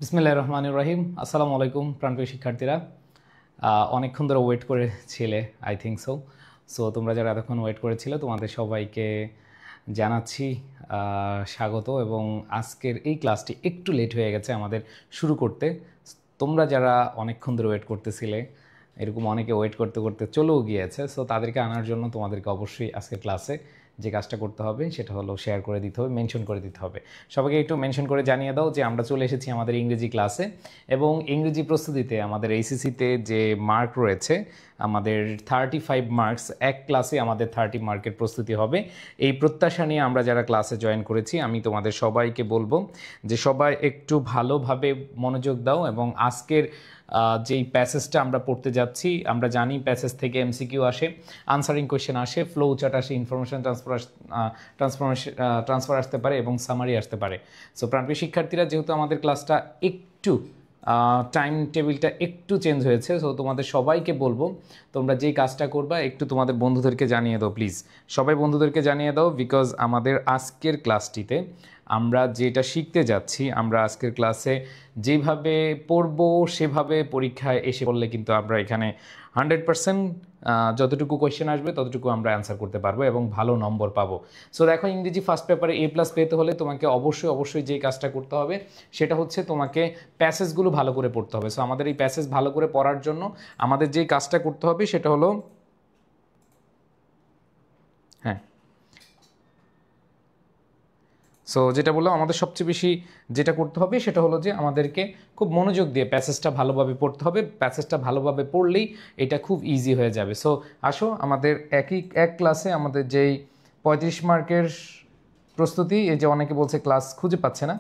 বিসমিল্লাহির রহমানির রহিম। আসসালামু আলাইকুম প্রাণপ্রিয় শিক্ষার্থীরা। অনেকক্ষণ ধরে ওয়েট করেছিলে, আই থিঙ্ক সো তোমরা যারা এতক্ষণ ওয়েট করেছিলে তোমাদের সবাইকে জানাচ্ছি স্বাগত। এবং আজকের এই ক্লাসটি একটু লেট হয়ে গেছে আমাদের শুরু করতে। তোমরা যারা অনেকক্ষণ ধরে ওয়েট করতেছিলে, এরকম অনেকে ওয়েট করতে করতে চলেও গিয়েছে, সো তাদেরকে আনার জন্য তোমাদেরকে অবশ্যই আজকের ক্লাসে যে কাজটা করতে হবে সেটা হলো শেয়ার করে দিতে হবে, মেনশন করে দিতে হবে। সবাইকে একটু মেনশন করে জানিয়ে দাও যে আমরা চলে এসেছি আমাদের ইংরেজি ক্লাসে। এবং ইংরেজি প্রস্তুতিতে আমাদের এইচএসসিতে যে মার্ক রয়েছে, আমাদের 35 মার্কস, এক ক্লাসে আমাদের 30 মার্কের প্রস্তুতি হবে। এই প্রত্যাশা নিয়ে আমরা যারা ক্লাসে জয়েন করেছি, আমি তোমাদের সবাইকে বলবো যে সবাই একটু ভালোভাবে মনোযোগ দাও। এবং আজকের যেই প্যাসেজটা আমরা পড়তে যাচ্ছি, আমরা জানি প্যাসেজ থেকে এমসিকিউ আসে, আনসারিং কোয়েশ্চেন আসে, ফ্লো চার্ট আসে, ইনফরমেশন ট্রান্সফার আসতে পারে এবং সামারি আসতে পারে। সো প্রাণপ্রিয় শিক্ষার্থীরা, যেহেতু আমাদের ক্লাসটা একটু টাইম টেবিলটা একটু চেঞ্জ হয়েছে, সো তোমাদের সবাইকে বলবো তোমরা যেই কাজটা করবা একটু তোমাদের বন্ধুদেরকে জানিয়ে দাও, প্লিজ সবাই বন্ধুদেরকে জানিয়ে দাও। বিকজ আমাদের আজকের ক্লাসটিতে আমরা যেটা শিখতে যাচ্ছি, আমরা আজকের ক্লাসে যেভাবে পড়বো সেভাবে পরীক্ষায় এসে পড়লে কিন্তু আমরা এখানে 100% যতটুকু কোয়েশ্চেন আসবে ততটুকু আমরা অ্যান্সার করতে পারবো এবং ভালো নম্বর পাবো। সো দেখো, ইংরেজি ফার্স্ট পেপারে A+ পেতে হলে তোমাকে অবশ্যই যেই কাজটা করতে হবে সেটা হচ্ছে তোমাকে প্যাসেজগুলো ভালো করে পড়তে হবে। সো আমাদের এই প্যাসেজ ভালো করে পড়ার জন্য আমাদের যেই কাজটা করতে হবে সেটা হলো, হ্যাঁ, সো যেটা বললাম, আমাদের সবচেয়ে বেশি যেটা করতে হবে সেটা হলো যে আমাদেরকে খুব মনোযোগ দিয়ে প্যাসেজটা ভালোভাবে পড়তে হবে। প্যাসেজটা ভালোভাবে পড়লেই এটা খুব ইজি হয়ে যাবে। সো আসো, আমাদের এক ক্লাসে আমাদের যেই 35 মার্কের প্রস্তুতি, এই যে অনেকে বলছে ক্লাস খুঁজে পাচ্ছে না,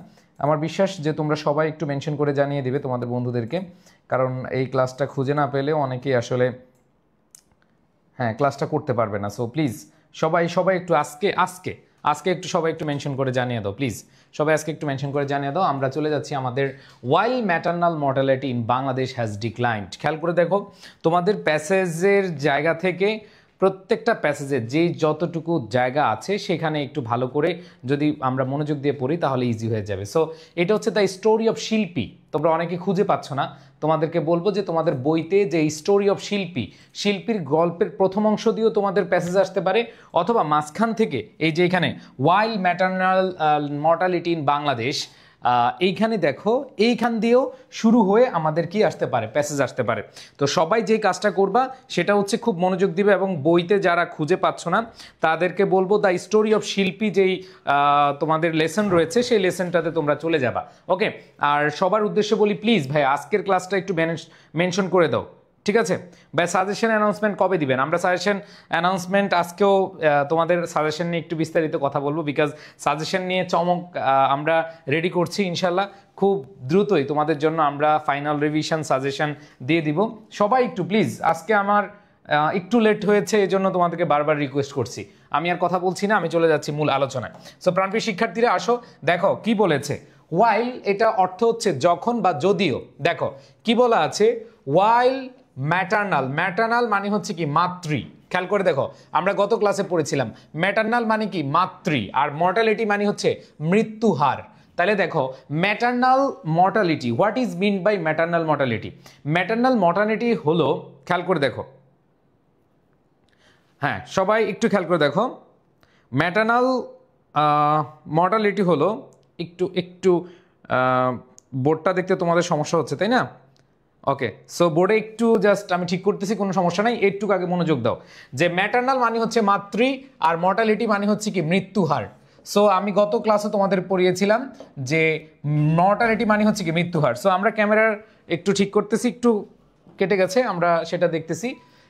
আমার বিশ্বাস যে তোমরা সবাই একটু মেনশন করে জানিয়ে দিবে তোমাদের বন্ধুদেরকে, কারণ এই ক্লাসটা খুঁজে না পেলে অনেকেই আসলে ক্লাসটা করতে পারবে না। সো প্লিজ সবাই একটু আজকে একটু সবাই একটু মেনশন করে জানিয়ে দাও, প্লিজ সবাই আজকে একটু মেনশন করে জানিয়ে দাও। আমরা চলে যাচ্ছি আমাদের while maternal mortality in Bangladesh has declined. খেয়াল করে দেখো, তোমাদের প্যাসেজের জায়গা থেকে প্রত্যেকটা প্যাসেজের যেই যতটুকু জায়গা আছে সেখানে একটু ভালো করে যদি আমরা মনোযোগ দিয়ে পড়ি তাহলে ইজি হয়ে যাবে। সো এটা হচ্ছে দ্য স্টোরি অফ শিল্পী। তোমরা অনেকে খুঁজে পাচ্ছ না, তোমাদেরকে বলবো যে তোমাদের বইতে যে স্টোরি অফ শিল্পীর গল্পের প্রথম অংশ দিয়েও তোমাদের প্যাসেজ আসতে পারে, অথবা মাঝখান থেকে এই যে এখানে wild maternal mortality in Bangladesh, এইখানে দেখো, এইখান দিয়েও শুরু হয়ে আমাদের কি আসতে পারে, প্যাসেজ আসতে পারে। তো সবাই যে কাজটা করবা সেটা হচ্ছে খুব মনোযোগ দিবে, এবং বইতে যারা খুঁজে পাচ্ছ না তাদেরকে বলবো দ্য স্টোরি অফ শিল্পী যেই তোমাদের লেসন রয়েছে সেই লেসনটাতে তোমরা চলে যাবা। ওকে, আর সবার উদ্দেশ্যে বলি, প্লিজ ভাই আজকের ক্লাসটা একটু মেনশন করে দাও, ঠিক আছে ভাই? সাজেশন অ্যানাউন্সমেন্ট কবে দিবেন? আমরা সাজেশন অ্যানাউন্সমেন্ট আজকেও তোমাদের সাজেশন নিয়ে একটু বিস্তারিত কথা বলবো, বিকজ সাজেশন নিয়ে চমক আমরা রেডি করছি ইনশাল্লাহ। খুব দ্রুতই তোমাদের জন্য আমরা ফাইনাল রিভিশন সাজেশন দিয়ে দিব। সবাই একটু প্লিজ, আজকে আমার একটু লেট হয়েছে, এই জন্য তোমাদেরকে বারবার রিকোয়েস্ট করছি। আমি আর কথা বলছি না, আমি চলে যাচ্ছি মূল আলোচনায়। সো প্রাণপ্রিয় শিক্ষার্থীরা আসো, দেখো কি বলেছে। ওয়াইল, এটা অর্থ হচ্ছে যখন বা যদিও। দেখো কি বলা আছে, ওয়াইল ম্যাটারনাল মানে হচ্ছে কি মাতৃ। খেয়াল করে দেখো, আমরা গত ক্লাসে পড়েছিলাম ম্যাটারনাল মানে কি মাতৃ, আর মর্টালিটি মানে হচ্ছে মৃত্যু হার। তাহলে দেখো, maternal mortality, what is mean by maternal mortality? Maternal mortality হলো, খেয়াল করে দেখো, হ্যাঁ সবাই একটু খেয়াল করে দেখো, ম্যাটারনাল মর্টালিটি হলো, একটু বোর্ডটা দেখতে তোমাদের সমস্যা হচ্ছে তাই না? ওকে, সো বোর্ডে একটু জাস্ট আমি ঠিক করতেছি, কোনো সমস্যা নাই, একটু আগে মনোযোগ দাও। যে ম্যাটারনাল মানে হচ্ছে মাতৃ, আর মর্টালিটি মানে হচ্ছে কি মৃত্যু হার। সো আমি গত ক্লাসে তোমাদের পড়িয়েছিলাম যে মর্টালিটি মানে হচ্ছে কি মৃত্যু হার। সো আমরা ক্যামেরার একটু ঠিক করতেছি, একটু কেটে গেছে, আমরা সেটা দেখতেছি,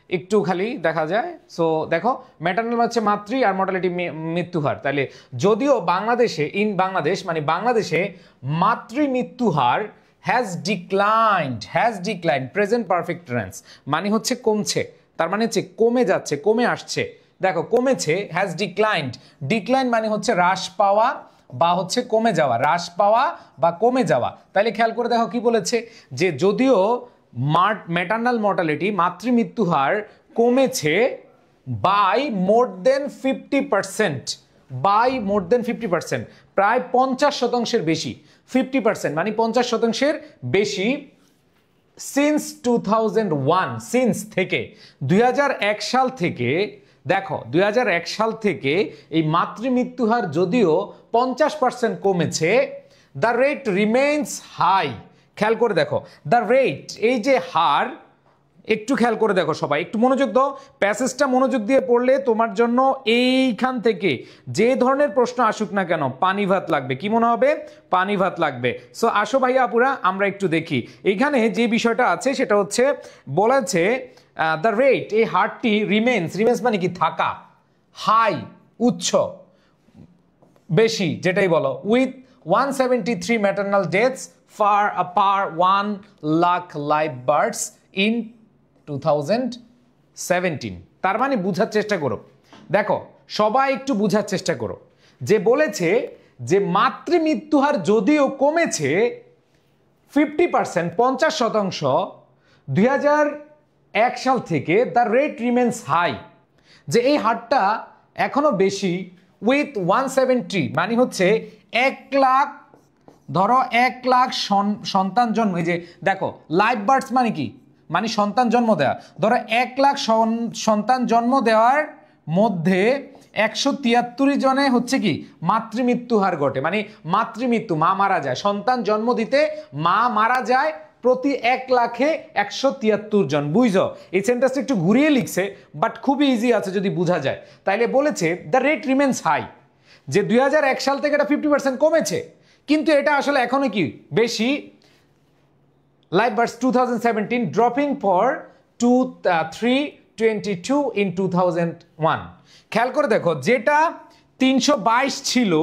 একটু খালি দেখা যায়। সো দেখো, ম্যাটারনাল হচ্ছে মাতৃ আর মর্টালিটি মৃত্যু হার। তাহলে যদিও বাংলাদেশ মানে বাংলাদেশে মাতৃ মৃত্যু হার has declined present perfect tense মানে হচ্ছে কমছে, তার মানে হচ্ছে কমে যাচ্ছে, কমে আসছে। দেখো কমেছে, হ্যাজ ডিক্লাইন মানে হচ্ছে হ্রাস পাওয়া বা হচ্ছে কমে যাওয়া, হ্রাস পাওয়া বা কমে যাওয়া। তাহলে খেয়াল করে দেখো কি বলেছে, যে যদিও ম্যাটারনাল মর্টালিটি মাতৃমৃত্যু হার কমেছে বাই মোর দেন 50%, প্রায় 50% বেশি, 50% মানে 50% বেশি সিন্স 2001, সিন্স থেকে 2001 সাল থেকে, দেখো 2001 সাল থেকে এই মাতৃমৃত্যু হার যদিও 50% কমেছে, দ্য রেট রিমেইনস হাই। খেয়াল করে দেখো দ্য রেট, এই যে হার, একটু খেয়াল করে দেখো সবাই, একটু মনোযোগ দাও, প্যাসেজটা মনোযোগ দিয়ে পড়লে তোমার জন্য এইখান থেকে যে ধরনের প্রশ্ন আসুক না কেন পানি ভাত লাগবে। কি মনে হবে? পানি ভাত লাগবে। সো আসো ভাইয়া আপুরা আমরা একটু দেখি এইখানে যে বিষয়টা আছে সেটা হচ্ছে বলেছে দ্য রেট, এই হারটি রিমেন্স, রিমেন্স মানে কি থাকা, হাই উচ্চ, বেশি যেটাই বলো, with 173 maternal deaths per 1 lakh live births in 2017। তার মানে বুঝার চেষ্টা করো, দেখো সবাই একটু বুঝার চেষ্টা করো, যে বলেছে যে মাতৃমৃত্যু হার যদিও কমেছে 50%, 50% 2001 সাল থেকে, দ্য রেট রিমেন্স হাই, যে এই হারটা এখনো বেশি, উইথ 170 মানে হচ্ছে 1 লাখ, ধরো 1 লাখ সন্তান জন্ম, এই যে দেখো লাইভ বার্ডস মানে কি, মানে সন্তান জন্ম দেওয়া, ধরো 1 লাখ সন্তান জন্ম দেওয়ার মধ্যে 173 জনে হচ্ছে কি মাতৃমৃত্যু হার ঘটে, মানে মাতৃমৃত্যু, মা মারা যায়, সন্তান জন্ম দিতে মা মারা যায় প্রতি 1 লাখে 173 জন। বুঝছো? এই সেন্টেন্সটা একটু ঘুরিয়ে লিখছে, বাট খুবই ইজি আছে যদি বোঝা যায়। তাইলে বলেছে দ্য রেট রিমেন্স হাই, যে 2001 সাল থেকে এটা 50% কমেছে, কিন্তু এটা আসলে এখনো কি বেশি, live births 2017 dropping for 322 in 2001। খেয়াল করে দেখো যেটা 322 ছিল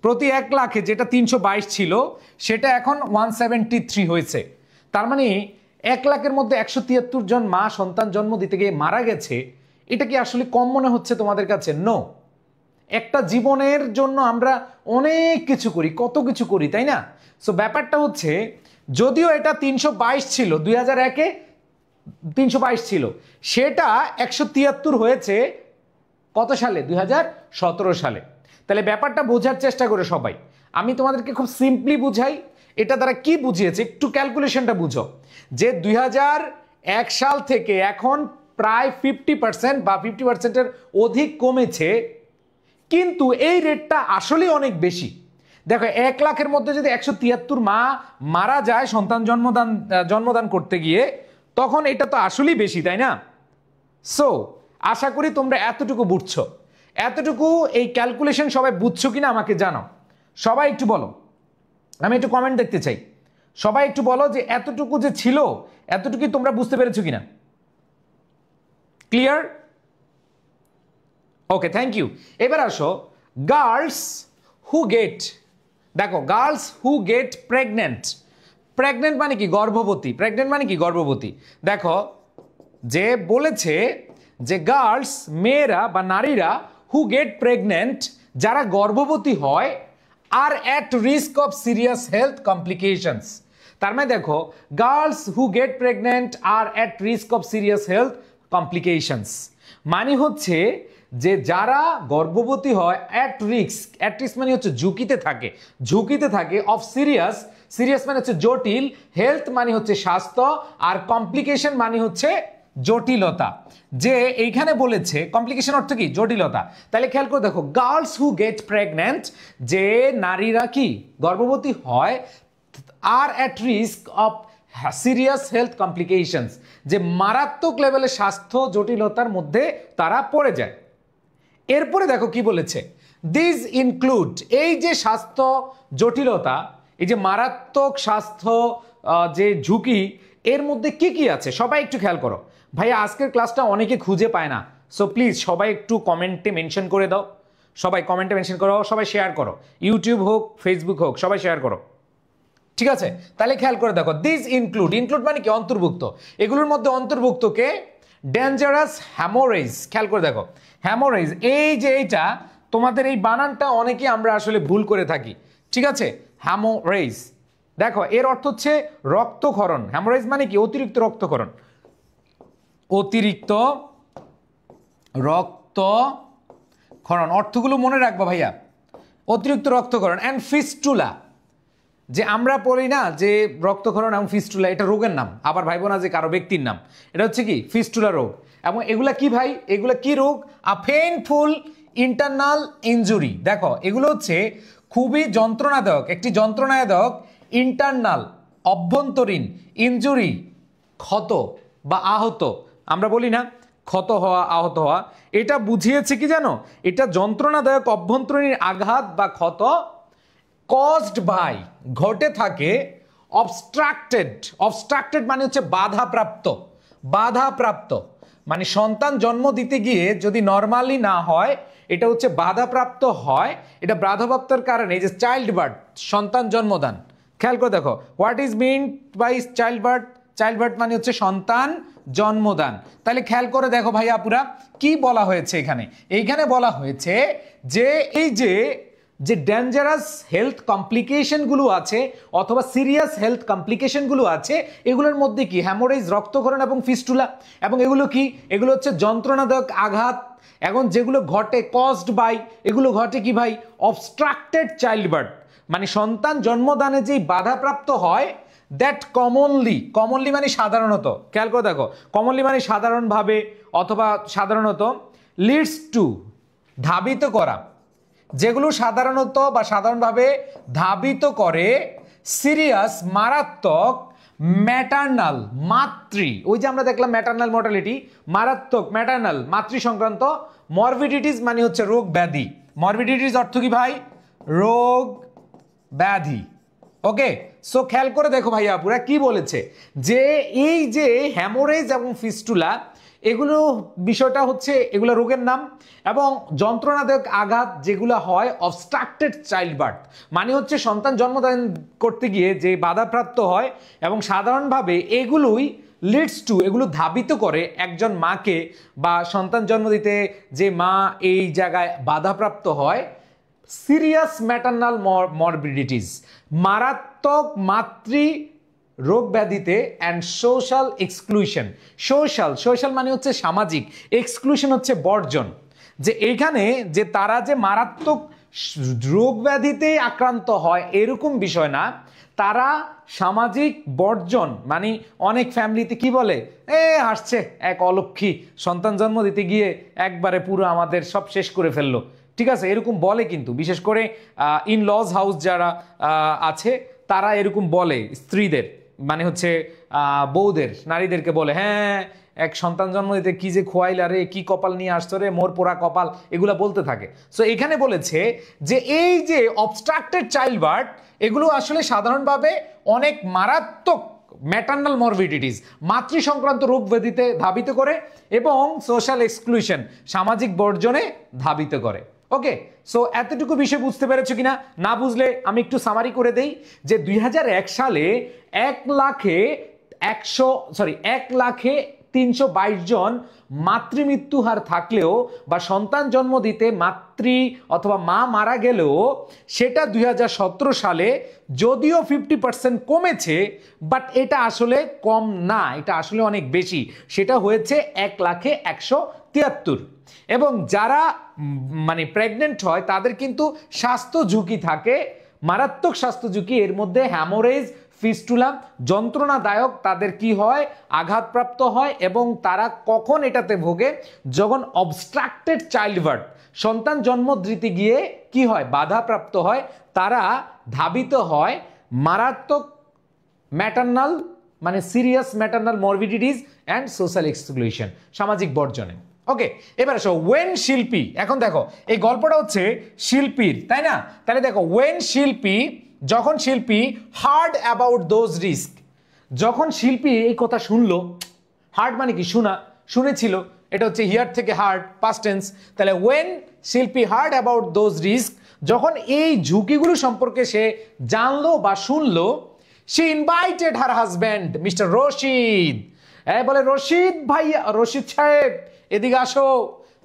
প্রতি 1 লাখে, যেটা 322 ছিল সেটা এখন 173 হয়েছে। তার মানে 1 লাখের মধ্যে 173 জন মা সন্তান জন্ম দিতে গিয়ে মারা গেছে। এটা কি আসলে কম মনে হচ্ছে তোমাদের কাছে? নো। একটা জীবনের জন্য আমরা অনেক কিছু করি, কত কিছু করি, তাই না? সো ব্যাপারটা হচ্ছে যদিও এটা 322 ছিল, 2001-এ 322 ছিল, সেটা 173 হয়েছে কত সালে? 2017 সালে। তাহলে ব্যাপারটা বোঝার চেষ্টা করে সবাই, আমি তোমাদেরকে খুব সিম্পলি বুঝাই, এটা দ্বারা কি বুঝিয়েছে একটু ক্যালকুলেশনটা বুঝো, যে 2001 সাল থেকে এখন প্রায় 50% বা 50%-এর অধিক কমেছে, কিন্তু এই রেটটা আসলে অনেক বেশি। দেখো 1 লাখের মধ্যে যদি 173 মা মারা যায় সন্তান জন্মদান করতে গিয়ে, তখন এটা তো আসলেই বেশি, তাই না? সো আশা করি তোমরা এতটুকু বুঝছো, এতটুকু এই ক্যালকুলেশন সবাই বুঝছো কিনা আমাকে জানাও। সবাই একটু বলো, আমি একটু কমেন্ট দেখতে চাই। সবাই একটু বলো যে এতটুকু যে ছিল, এতটুকু তোমরা বুঝতে পেরেছো কিনা? ক্লিয়ার? Okay, thank you. এবার আসো গার্লস হু গেট, দেখো girls who get pregnant, pregnant মানে কি? গর্ভবতী। প্রেগনেন্ট মানে কি? গর্ভবতী। দেখো যে বলেছে যে গার্লস, মেয়েরা বা নারীরা, হু গেট প্রেগনেন্ট, যারা গর্ভবতী হয়, are at risk of serious health complications. তার মানে দেখো girls who get pregnant are at risk of serious health complications, মানে হচ্ছে যে যারা গর্ভবতী হয় অ্যাট রিস্ক, অ্যাট রিস্ক মানে হচ্ছে ঝুঁকিতে থাকে, ঝুঁকিতে থাকে, অফ সিরিয়াস, সিরিয়াস মানে হচ্ছে জটিল, হেলথ মানে হচ্ছে স্বাস্থ্য, আর কমপ্লিকেশন মানে হচ্ছে জটিলতা। যে এইখানে বলেছে কমপ্লিকেশন অর্থ কি? জটিলতা। তাহলে খেয়াল করে দেখো গার্লস হু গেট প্রেগনেন্ট, যে নারীরা কি গর্ভবতী হয়, are at risk of serious health complications, যে মারাত্মক লেভেলের স্বাস্থ্য জটিলতার মধ্যে তারা পড়ে যায়। এরপরে দেখো কি বলেছে, দিস ইনক্লুড, এই যে স্বাস্থ্য জটিলতা, এই যে মারাত্মক স্বাস্থ্য যে ঝুঁকি, এর মধ্যে কি কি আছে সবাই একটু খেয়াল করো। ভাইয়া আজকের ক্লাসটা অনেকে খুঁজে পায় না, সো প্লিজ সবাই একটু কমেন্টে মেনশন করে দাও, সবাই কমেন্টে মেনশন করো, সবাই শেয়ার করো, ইউটিউব হোক ফেসবুক হোক সবাই শেয়ার করো, ঠিক আছে? তাহলে খেয়াল করে দেখো দিস ইনক্লুড, ইনক্লুড মানে কি? অন্তর্ভুক্ত। এগুলোর মধ্যে অন্তর্ভুক্ত কে? Dangerous haemorrhage. খেয়াল করে দেখো হ্যামোরেজ, এই যে এইটা তোমাদের এই বানানটা অনেকে আমরা আসলে ভুল করে থাকি, ঠিক আছে? হ্যামোরেজ, দেখো এর অর্থ হচ্ছে রক্তক্ষরণ। হ্যামোরেজ মানে কি? অতিরিক্ত রক্তক্ষরণ, অতিরিক্ত রক্তক্ষরণ। অর্থগুলো মনে রাখবা ভাইয়া, অতিরিক্ত রক্তক্ষরণ অ্যান্ড ফিস্টুলা, যে আমরা পড়ি না যে রক্তক্ষরণ এবং ফিস্টুলা এটা রোগের নাম, আবার ভাইবো না যে কারো ব্যক্তির নাম, এটা হচ্ছে কি ফিস্টুলা রোগ। এবং এগুলা কি ভাই, এগুলা কি রোগ? আ পেইনফুল ইন্টারনাল ইনজুরি। দেখো এগুলো হচ্ছে খুবই যন্ত্রণাদায়ক, একটি যন্ত্রণাদায়ক ইন্টারনাল অভ্যন্তরীণ ইনজুরি, ক্ষত বা আহত, আমরা বলি না ক্ষত হওয়া, আহত হওয়া, এটা বুঝিয়েছে কি জানো? এটা যন্ত্রণাদায়ক অভ্যন্তরীণ আঘাত বা ক্ষত কজড বাই, ঘটে থাকে অবস্ট্রাক্টেড, অবস্ট্রাক্টেড মানে হচ্ছে বাধাপ্রাপ্ত, বাধাপ্রাপ্ত মানে সন্তান জন্ম দিতে গিয়ে যদি নর্মালি না হয়, এটা হচ্ছে বাধাপ্রাপ্ত হয়, এটা বাধাপ্রাপ্তর কারণে এই যে চাইল্ড বার্থ, সন্তান জন্মদান, খেয়াল করে দেখো what is mean by child birth, child birth মানে হচ্ছে সন্তান জন্মদান। তাহলে খেয়াল করে দেখো ভাইয়া আপুরা কি বলা হয়েছে এখানে, এইখানে বলা হয়েছে যে এই যে যে ডেঞ্জারাস হেলথ কমপ্লিকেশনগুলো আছে অথবা সিরিয়াস হেলথ কমপ্লিকেশনগুলো আছে, এগুলোর মধ্যে কি হ্যামোরেজ, রক্তক্ষরণ এবং ফিস্টুলা, এবং এগুলো কি, এগুলো হচ্ছে যন্ত্রণাদায়ক আঘাত, এখন যেগুলো ঘটে কজড বাই, এগুলো ঘটে কি ভাই অবস্ট্রাক্টেড চাইল্ড বার্থ, মানে সন্তান জন্মদানে যেই বাধাপ্রাপ্ত হয়, দ্যাট কমনলি, কমনলি মানে সাধারণত, খেয়াল করে দেখো কমনলি মানে সাধারণভাবে অথবা সাধারণত, লিডস টু ধাবিত করা, যেগুলো সাধারণত বা সাধারণভাবে ধাবিত করে সিরিয়াস মারাত্মক ম্যাটার্নাল মাতৃ, ওই যে আমরা দেখলাম ম্যাটার্নাল মর্টালিটি, মারাত্মক ম্যাটার্নাল মাতৃ সংক্রান্ত মরবিডিটিস মানে হচ্ছে রোগ ব্যাধি, মরবিডিটিস অর্থ কি ভাই রোগ ব্যাধি। ওকে, সো খেয়াল করে দেখো ভাইয়া আপুরা কি বলেছে যে এই যে হ্যামোরেজ এবং ফিস্টুলা, এগুলো বিষয়টা হচ্ছে এগুলো রোগের নাম, এবং যন্ত্রণাদায়ক আঘাত যেগুলো হয় অবস্ট্রাক্টেড চাইল্ড বার্থ মানে হচ্ছে সন্তান জন্মদান করতে গিয়ে যে বাধাপ্রাপ্ত হয়, এবং সাধারণভাবে এগুলোই লিডস টু, এগুলো ধাবিত করে একজন মাকে বা সন্তান জন্ম দিতে যে মা এই জায়গায় বাধাপ্রাপ্ত হয় সিরিয়াস ম্যাটার্নাল মরবিডিটিস, মারাত্মক মাতৃ রোগ ব্যাধিতে, and social exclusion, social, social মানে হচ্ছে সামাজিক, এক্সক্লুশন হচ্ছে বর্জন, যে এইখানে যে তারা যে মারাত্মক রোগ ব্যাধিতে আক্রান্ত হয় এরকম বিষয় না, তারা সামাজিক বর্জন, মানে অনেক ফ্যামিলিতে কি বলে হাসছে এক অলক্ষী সন্তান জন্ম দিতে গিয়ে একবারে পুরো আমাদের সব শেষ করে ফেললো, ঠিক আছে এরকম বলে, কিন্তু বিশেষ করে ইন লজ হাউস যারা আছে তারা এরকম বলে স্ত্রীদের, মানে হচ্ছে বউদের, নারীদেরকে বলে হ্যাঁ এক সন্তান জন্ম দিতে কি যে খোয়াইলা রে, কি কপাল নিয়ে আসতো রে, মোর পোড়া কপাল, এগুলা বলতে থাকে। সো এখানে বলেছে যে এই যে অবস্ট্রাক্টেড চাইল্ড বার্থ, এগুলো আসলে সাধারণভাবে অনেক মারাত্মক ম্যাটার্নাল মরবিডিটিস, মাতৃ সংক্রান্ত রোগ ব্যাধিতে ধাবিত করে, এবং সোশ্যাল এক্সক্লুশন, সামাজিক বর্জনে ধাবিত করে। ওকে, সো এতটুকু বিষয় বুঝতে পেরেছো কিনা? না বুঝলে আমি একটু সামারি করে দেই যে 2001 সালে 1,322 জন মাতৃমৃত্যু হার থাকলেও বা সন্তান জন্ম দিতে মাতৃ অথবা মা মারা গেলেও সেটা 2017 সালে যদিও 50% কমেছে, বাট এটা আসলে কম না, এটা আসলে অনেক বেশি, সেটা হয়েছে 1,173। এবং যারা মানে প্রেগনেন্ট হয় তাদের কিন্তু স্বাস্থ্য ঝুঁকি থাকে, মারাত্মক স্বাস্থ্য ঝুঁকি, এর মধ্যে হ্যামোরেজ, ফিস্টুলা, যন্ত্রণাদায়ক তাদের কি হয় আঘাতপ্রাপ্ত হয়, এবং তারা কখন এটাতে ভোগে, যখন অবস্ট্রাক্টেড চাইল্ড বার্থ, সন্তান জন্ম দিতে গিয়ে কি হয় বাধাপ্রাপ্ত হয়, তারা ধাবিত হয় মারাত্মক ম্যাটার্নাল মানে serious maternal morbidities and social exclusion, সামাজিক বর্জনে। ওকে, এবার আসো ওয়েন শিল্পী, এখন দেখো এই গল্পটা হচ্ছে শিল্পীর, তাই না? তাহলে দেখো ওয়েন শিল্পী, যখন শিল্পী হার্ড অ্যাবাউট দোজ রিস্ক, যখন শিল্পী এই কথা শুনলো, হার্ড মানে কি শোনা, শুনেছিল, এটা হচ্ছে হিয়ার থেকে হার্ড পাস্ট টেন্স, তাহলে when Shilpi heard about those risk, যখন এই ঝুঁকিগুলো সম্পর্কে সে জানলো বা শুনলো, সে invited her husband mister Rashid, বলে রশিদ ভাইয়া, রশিদ সাহেব এদিকে আসো,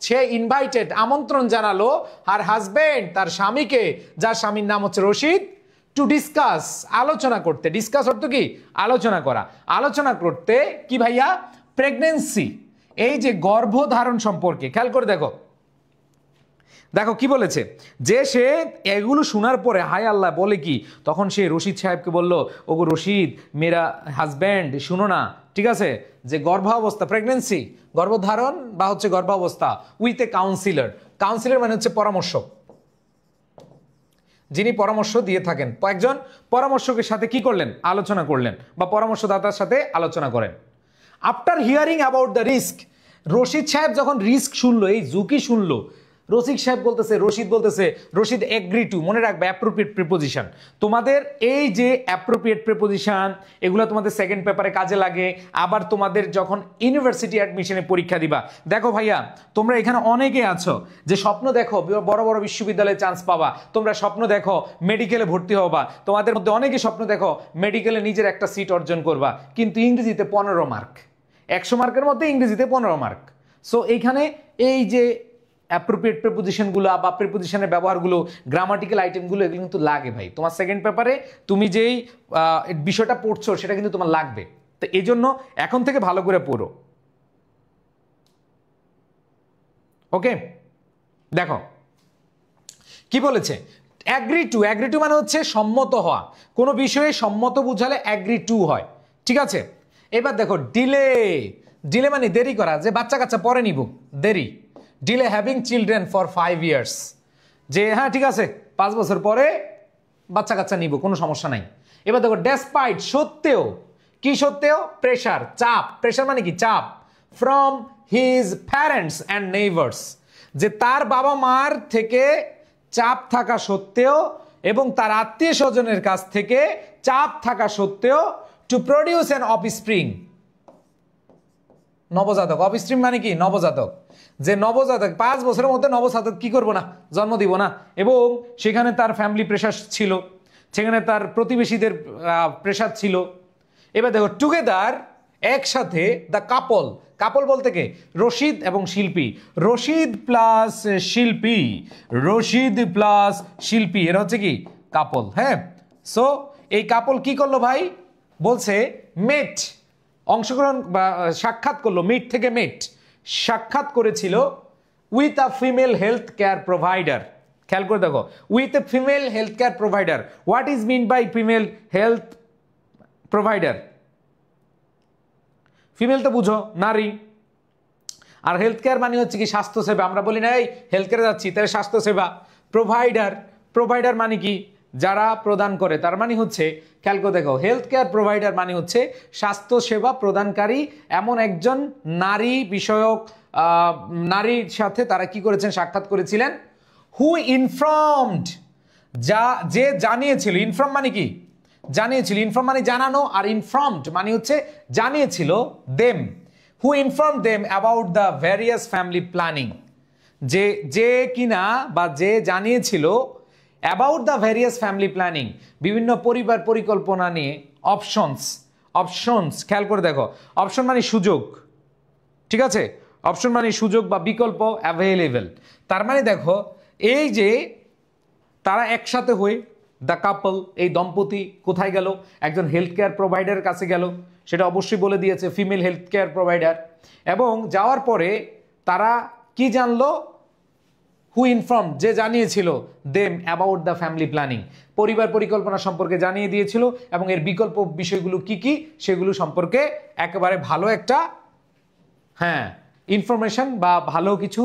সে ইনভাইটেড আমন্ত্রণ জানালো আর হাজব্যান্ড তার স্বামীকে, যার স্বামীর নাম হচ্ছে রশিদ, টু ডিসকাস আলোচনা করতে, ডিসকাস অর্থ কি আলোচনা করা, আলোচনা করতে কি ভাইয়া প্রেগনেন্সি, এই যে গর্ভধারণ সম্পর্কে। খেয়াল করে দেখো দেখো কি বলেছে, যে সে এগুলো শোনার পরে হায় আল্লাহ বলে কি, তখন সে রশিদ সাহেবকে বলল, ওগো রশিদ মেরা হাজব্যান্ড শুনো না, ঠিক আছে, যে গর্ভাবস্থা প্রেগনেন্সি গর্ভধারণ বা হচ্ছে গর্ভাবস্থা উইথ এ কাউন্সিলর, কাউন্সিলর মানে হচ্ছে পরামর্শক, যিনি পরামর্শ দিয়ে থাকেন, একজন পরামর্শকের সাথে কি করলেন, আলোচনা করলেন বা পরামর্শদাতার সাথে আলোচনা করেন। After hearing about the risk, Rashid সাহেব যখন রিস্ক শুনলো, এই ঝুঁকি শুনলো, রশিদ সাহেব বলতেছে, রশিদ বলতেছে, রশিদ এগ্রি টু, মনে রাখবে অ্যাপ্রোপ্রিয়েট প্রিপোজিশন, তোমাদের এই যে অ্যাপ্রোপ্রিয়েট প্রিপোজিশন এগুলো তোমাদের সেকেন্ড পেপারে কাজে লাগে, আবার তোমাদের যখন ইউনিভার্সিটি অ্যাডমিশনে পরীক্ষা দিবা। দেখো ভাইয়া, তোমরা এখানে অনেকে আছো যে স্বপ্ন দেখো বড় বড় বিশ্ববিদ্যালয়ে চান্স পাবা, তোমরা স্বপ্ন দেখো মেডিকেলে ভর্তি হবা, তোমাদের মধ্যে অনেকে স্বপ্ন দেখো মেডিকেলে নিজের একটা সিট অর্জন করবা, কিন্তু ইংরেজিতে 15 মার্ক, 100 মার্কের মধ্যে ইংরেজিতে 15 মার্ক। সো এইখানে এই যে অ্যাপ্রোপ্রিয়েট প্রিপোজিশনগুলো বা প্রিপোজিশনের ব্যবহারগুলো, গ্রামাটিক্যাল আইটেমগুলো, এগুলো কিন্তু লাগে ভাই তোমার সেকেন্ড পেপারে, তুমি যেই বিষয়টা পড়ছো সেটা কিন্তু তোমার লাগবে। তো এই জন্য এখন থেকে ভালো করে পড়ো। ওকে, দেখো কি বলেছে, অ্যাগ্রি টু, অ্যাগ্রি টু মানে হচ্ছে সম্মত হওয়া, কোনো বিষয়ে সম্মত বুঝালে অ্যাগ্রি টু হয়, ঠিক আছে। এবার দেখো ডিলে, ডিলে মানে দেরি করা, যে বাচ্চা কাচ্চা পরে নিব, দেরি, delay having children for 5 years, যে হ্যাঁ ঠিক আছে 5 বছর পরে বাচ্চা কাচ্চা নিব, কোনো সমস্যা নাই। এবার দেখো ডেসপাইট, সত্ত্বেও, কি সত্ত্বেও, প্রেশার, চাপ, প্রেশার মানে কি চাপ, from his parents and neighbours, যে তার বাবা মার থেকে চাপ থাকা সত্ত্বেও এবং তার আত্মীয় স্বজনের কাছ থেকে চাপ থাকা সত্ত্বেও, টু প্রডিউস অ্যান অফস্প্রিং, নবজাতক, অফস্প্রিং মানে কি নবজাতক, যে নবজাতক 5 বছরের মধ্যে নবজাতক কি করব না, জন্ম দিব না, এবং সেখানে তার ফ্যামিলি প্রেশার ছিল, সেখানে তার প্রতিবেশীদের প্রেশার ছিল। এবার দেখো টুগেদার, একসাথে, দ্য কাপল, কাপল বলতে কে, রশিদ এবং শিল্পী, রশিদ প্লাস শিল্পী, রশিদ প্লাস শিল্পী, এরা হচ্ছে কি কাপল। হ্যাঁ, সো এই কাপল কি করলো ভাই, বলছে মেট, অংশগ্রহণ বা সাক্ষাৎ করলো, মিট থেকে মেট, সাক্ষাৎ করেছিল with a female health care provider. খেয়াল করে দেখো, with a female health care provider, what is mean by female health provider, female তো বুঝো নারী, আর হেলথ কেয়ার মানে হচ্ছে কি স্বাস্থ্যসেবা, আমরা বলি না এই হেলথ কেয়ারে যাচ্ছি, তাহলে স্বাস্থ্যসেবা। প্রোভাইডার, প্রোভাইডার মানে কি যারা প্রদান করে, তার মানে হচ্ছে, খেয়াল করে দেখো, হেলথ কেয়ার প্রোভাইডার মানে হচ্ছে স্বাস্থ্যসেবা প্রদানকারী, এমন একজন নারী বিষয়ক, নারীর সাথে তারা কি করেছেন, সাক্ষাৎ করেছিলেন। হু ইনফর্মড, যা, যে জানিয়েছিল, ইনফর্ম মানে কি জানিয়েছিল, ইনফর্ম মানে জানানো, আর ইনফর্মড মানে হচ্ছে জানিয়েছিল, them, who inform them about the various family planning, যে যে কিনা বা যে জানিয়েছিল about the various family planning, বিভিন্ন পরিবার পরিকল্পনা নিয়ে, অপশনস, অপশনস, খেয়াল করে দেখো, অপশন মানে সুযোগ, ঠিক আছে, অপশন মানে সুযোগ বা বিকল্প, অ্যাভেলেবেল, তার মানে দেখো এই যে তারা একসাথে হয়ে, দ্য কাপল, এই দম্পতি কোথায় গেল, একজন হেলথ কেয়ার প্রোভাইডারের কাছে গেল, সেটা অবশ্যই বলে দিয়েছে ফিমেল হেলথ কেয়ার প্রোভাইডার, এবং যাওয়ার পরে তারা কি জানলো, হু ইনফর্ম, যে জানিয়েছিল, them about the family planning, পরিবার পরিকল্পনা সম্পর্কে জানিয়ে দিয়েছিল, এবং এর বিকল্প বিষয়গুলো কি কি সেগুলো সম্পর্কে একেবারে ভালো একটা, হ্যাঁ, ইনফরমেশন বা ভালো কিছু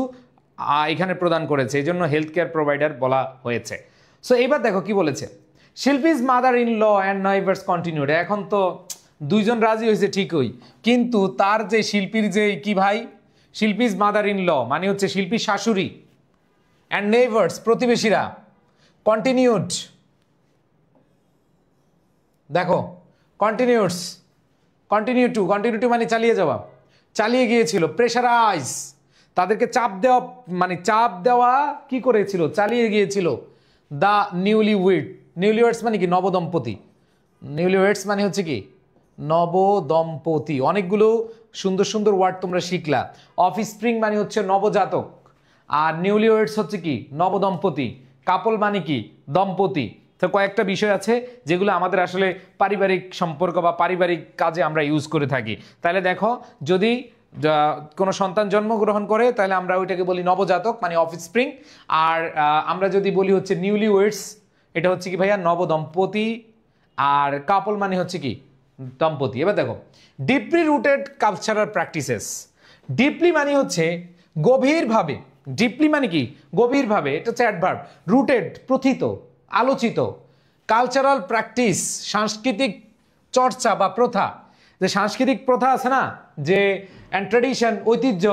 এখানে প্রদান করেছে, এই জন্য হেলথ কেয়ার প্রোভাইডার বলা হয়েছে। সো এবার দেখো কি বলেছে, Shilpi's mother in law and neighbours continued, এখন তো দুইজন রাজি হয়েছে ঠিকই, কিন্তু তার যে শিল্পীর যে কি ভাই, শিল্পীজ মাদার ইন ল মানে হচ্ছে শিল্পীর শাশুড়ি, অ্যান্ড নেইবার্স প্রতিবেশীরা, কন্টিনিউড, দেখো কন্টিনিউস, কন্টিনিউ টু মানে চালিয়ে যাওয়া, চালিয়ে গিয়েছিল, প্রেশারাইজ, তাদেরকে চাপ দেওয়া, মানে চাপ দেওয়া কি করেছিল, চালিয়ে গিয়েছিল, দ্য নিউলিউড, নিউলিওয়েডস মানে কি নবদম্পতি, নিউলিওয়েডস মানে হচ্ছে কি নবদম্পতি, অনেকগুলো সুন্দর সুন্দর ওয়ার্ড তোমরা শিখলা। অফস্প্রিং মানে হচ্ছে নবজাতক, আর নিউলিওয়েডস হচ্ছে কি নবদম্পতি, কাপল মানে কি দম্পতি। তো কয়েকটা বিষয় আছে যেগুলো আমাদের আসলে পারিবারিক সম্পর্ক বা পারিবারিক কাজে আমরা ইউজ করে থাকি। তাহলে দেখো, যদি কোনো সন্তান জন্মগ্রহণ করে তাহলে আমরা ওইটাকে বলি নবজাতক, মানে অফস্প্রিং। আর আমরা যদি বলি হচ্ছে নিউলি ওয়েডস, এটা হচ্ছে কি ভাইয়া নবদম্পতি। আর কাপল মানে হচ্ছে কি দম্পতি। এবার দেখো deeply rooted cultural practices. Deeply মানে হচ্ছে গভীরভাবে, ডিপলি মানে কি গভীরভাবে, এটা হচ্ছে অ্যাডভার্ব। রুটেড প্রথিত, আলোচিত। কালচারাল প্র্যাকটিস সাংস্কৃতিক চর্চা বা প্রথা, যে সাংস্কৃতিক প্রথা আছে না, যে অ্যান্ড ট্রেডিশন ঐতিহ্য।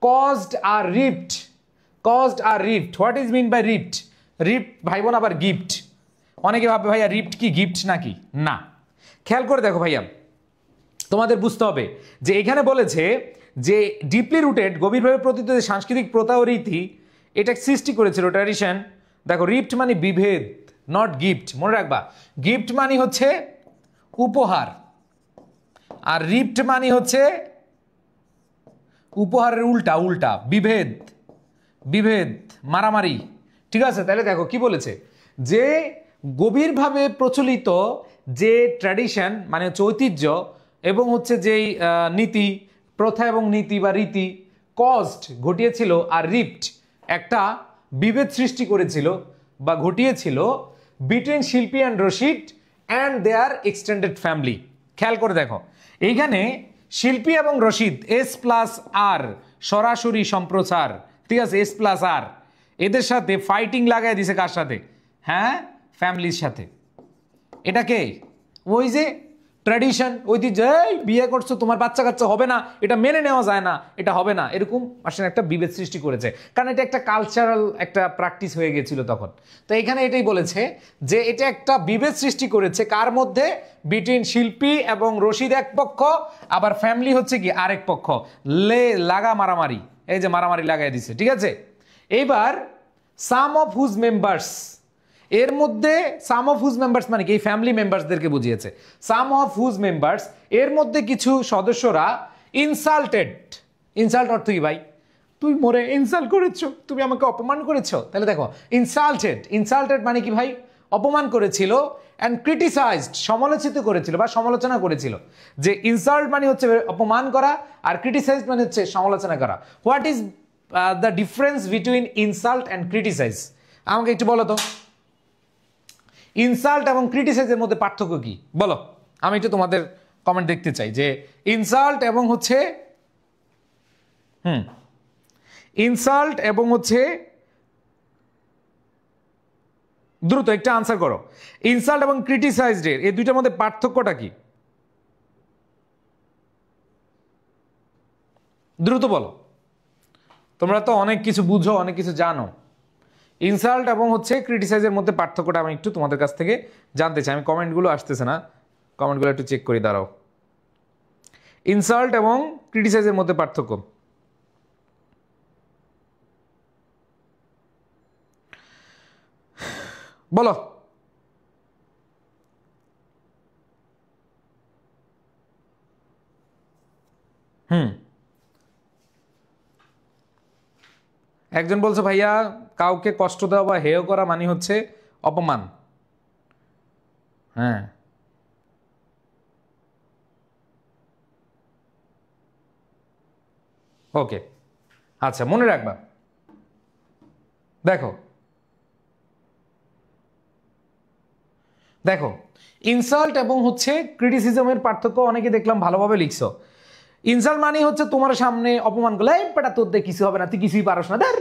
Caused are rift, caused are rift. What is mean by rift? Rift ভাই বোন আবার গিফট। অনেকে ভাববে ভাইয়া রিপ্ট কি গিফট নাকি? না, খেয়াল করে দেখো ভাইয়া, তোমাদের বুঝতে হবে যে এখানে বলেছে যে ডিপলি রুটেড গভীরভাবে প্রতীত যে সাংস্কৃতিক প্রথা ও রীতি, এটা সৃষ্টি করেছিল ট্র্যাডিশন। দেখো রিপ্ট মানে বিভেদ, নট গিফট, মনে রাখবা। গিফট মানে হচ্ছে উপহার, আর রিপ্ট মানে হচ্ছে উপহারের উল্টা, উল্টা বিভেদ, বিভেদ মারামারি। ঠিক আছে, তাহলে দেখো কি বলেছে যে গভীরভাবে প্রচলিত যে ট্র্যাডিশন মানে হচ্ছে ঐতিহ্য এবং হচ্ছে যেই নীতি, প্রথা এবং নীতি বা রীতি, কস্ট ঘটিয়েছিল, আর রিপ্ট একটা বিভেদ সৃষ্টি করেছিল বা ঘটিয়েছিল between Shilpi and Rashid and their extended family. খেয়াল করে দেখো এইখানে শিল্পী এবং রশিদ, এস প্লাস আর সরাসরি সম্প্রচার, ঠিক আছে, এস প্লাস আর, এদের সাথে ফাইটিং লাগাই দিছে কার সাথে? হ্যাঁ, ফ্যামিলির সাথে। এটাকে ওই যে ট্র্যাডিশন ঐতিহ্য, এই বিয়ে করছো তোমার বাচ্চা কাচ্চা হবে না, এটা মেনে নেওয়া যায় না, এটা হবে না, এরকম আসলে একটা বিভেদ সৃষ্টি করেছে, কারণ এটা একটা কালচারাল একটা প্র্যাকটিস হয়ে গেছিল তখন। তো এখানে এটাই বলেছে যে এটা একটা বিভেদ সৃষ্টি করেছে কার মধ্যে? বিটুইন শিল্পী এবং রশিদ এক পক্ষ, আবার ফ্যামিলি হচ্ছে কি আরেক পক্ষ। লাগা মারামারি, এই যে মারামারি লাগাই দিছে, ঠিক আছে। এইবার সাম অফ হুজ মেম্বার্স, এর মধ্যে সাম অফ হুজ মেম্বার্স মানে কি এই ফ্যামিলি মেম্বার্সদেরকে বুঝিয়েছে। সাম অফ হুজ মেম্বার্স, এর মধ্যে কিছু সদস্যরা ইনসাল্টেড। ইনসাল্ট অর্থ কি ভাই? তুই মোরে ইনসাল্ট করেছো, তুমি আমাকে অপমান করেছো। তাহলে দেখো ইনসাল্টেড, ইনসাল্টেড মানে কি ভাই? অপমান করেছিল। অ্যান্ড ক্রিটিসাইজড, সমালোচিত করেছিল বা সমালোচনা করেছিল। যে ইনসাল্ট মানে হচ্ছে অপমান করা, আর ক্রিটিসাইজ মানে হচ্ছে সমালোচনা করা। What is the difference between insult and criticize? আমাকে একটু বলো তো, ইনসাল্ট এবং ক্রিটিসাইজের মধ্যে পার্থক্য কি বলো? আমি একটু তোমাদের কমেন্ট দেখতে চাই যে ইনসাল্ট এবং হচ্ছে ইনসাল্ট এবং হচ্ছে, দ্রুত একটা আনসার করো, ইনসাল্ট এবং ক্রিটিসাইজড এই দুইটার মধ্যে পার্থক্যটা কি? দ্রুত বলো, তোমরা তো অনেক কিছু বুঝো, অনেক কিছু জানো। ইনসাল্ট এবং হচ্ছে ক্রিটিসাইজের মধ্যে পার্থক্যটা আমি একটু তোমাদের কাছ থেকে জানতে চাই। আমি কমেন্টগুলো আসতেছে না, কমেন্টগুলো একটু চেক করি, দাঁড়াও। ইনসাল্ট এবং ক্রিটিসাইজের মধ্যে পার্থক্য বলো। একজন বলছে ভাইয়া কাউকে কষ্ট দেওয়া বা হেয় করা মানে হচ্ছে অপমান। হ্যাঁ, ওকে, আচ্ছা, মনে রাখবা। দেখো দেখো ইনসাল্ট এবং হচ্ছে ক্রিটিসিজমের পার্থক্য অনেকে দেখলাম ভালোভাবে লিখছো। ইনসাল্ট মানে হচ্ছে তোমার সামনে অপমান করলে, এই বেটা তোর দিয়ে কিছু হবে না, তুই কিছুই পারস না, ধর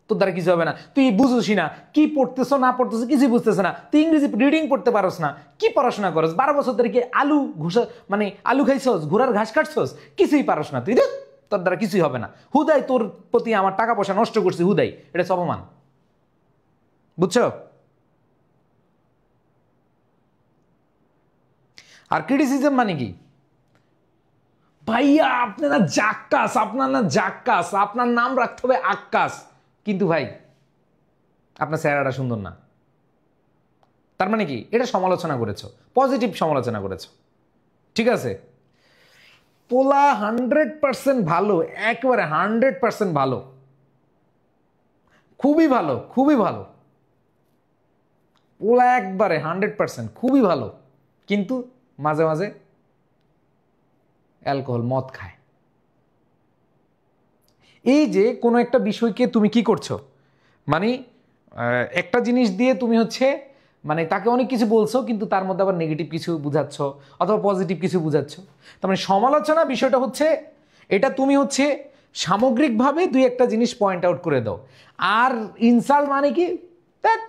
তোর দ্বারা কিছু হবে না, তুই বুঝোসই না, কি পড়তেছো না পড়তেছো কিছুই বুঝতেছ না, তুই ইংরেজি রিডিং পড়তে পারস না, কি পড়াশোনা করস, 12 বছর ধরে কি আলু ঘুষা মানে আলু খাইছস, ঘোড়ার ঘাস কাটছস, কিছুই পারস না, তুই তোর দ্বারা কিছুই হবে না, হুদাই তোর প্রতি আমার টাকা পয়সা নষ্ট করছি, হুদাই, এটা অপমান। বুঝছো? আর ক্রিটিসিজম মানে কি? ভাইয়া আপনি না জাক্কাস, আপনার না জাক্কাস, আপনার নাম রাখতে হবে আক্কাস, কিন্তু ভাই আপনার চেহারাটা সুন্দর না। তার মানে কি? এটা সমালোচনা করেছো, পজিটিভ সমালোচনা করেছো, ঠিক আছে। পোলা 100% ভালো, একেবারে 100% ভালো, খুবই ভালো, খুবই ভালো, পোলা একবারে 100% খুবই ভালো, কিন্তু মাঝে মাঝে অ্যালকোহল মদ খায়। এই যে কোনো একটা বিষয়কে তুমি কি করছো, মানে একটা জিনিস দিয়ে তুমি হচ্ছে মানে তাকে অনেক কিছু বলছো, কিন্তু তার মধ্যে আবার নেগেটিভ কিছু বুঝাচ্ছ অথবা পজিটিভ কিছু বুঝাচ্ছ। তার মানে সমালোচনা বিষয়টা হচ্ছে এটা তুমি হচ্ছে সামগ্রিকভাবে দুই একটা জিনিস পয়েন্ট আউট করে দাও। আর ইনসাল্ট মানে কি, দেখ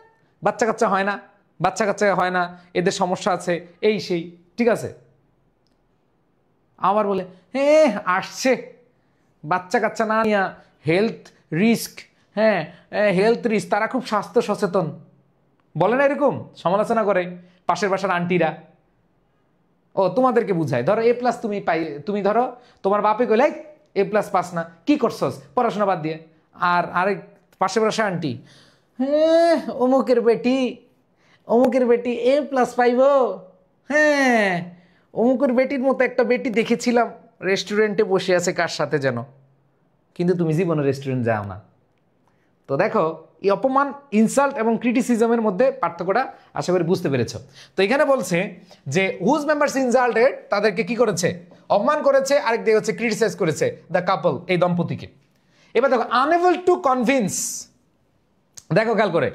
বাচ্চা কাচ্চা হয় না, বাচ্চা কাচ্চা হয় না, এদের সমস্যা আছে, এই সেই, ঠিক আছে। আবার বলে হ্যাঁ আসছে বাচ্চা কাচ্চা না নিয়া, হেলথ রিস্ক, হ্যাঁ হেলথ রিস্ক, তারা খুব স্বাস্থ্য সচেতন, বলে না এরকম সমালোচনা করে পাশের বাসার আন্টিরা। ও তোমাদেরকে বুঝায়, ধরো এ প্লাস তুমি পাই, তুমি ধরো তোমার বাপে কইলে এ প্লাস পাস না, কি করছস পড়াশোনা বাদ দিয়ে। আর আরেক পাশের বাসার আন্টি, হ্যাঁ অমুকের বেটি এ প্লাস পাইব, হ্যাঁ অমুকের বেটির মতো একটা বেটি দেখেছিলাম রেস্টুরেন্টে বসে আছে কার সাথে যেন, কিন্তু তুমি জীবনে রেস্টুরেন্ট যাও না। তো দেখো এই অপমান, ইনসাল্ট এবং ক্রিটিসিজমের মধ্যে পার্থক্যটা আশা করি বুঝতে পেরেছো। তো এখানে বলছে যে হুজ মেম্বার্স ইনসাল্টেড, তাদেরকে কি করেছে, অপমান করেছে, আরেক দিকে হচ্ছে ক্রিটিসাইজ করেছে দ্য কাপল, এই দম্পতিকে। এবার দেখো আনএবল টু কনভিন্স, দেখো খেয়াল করে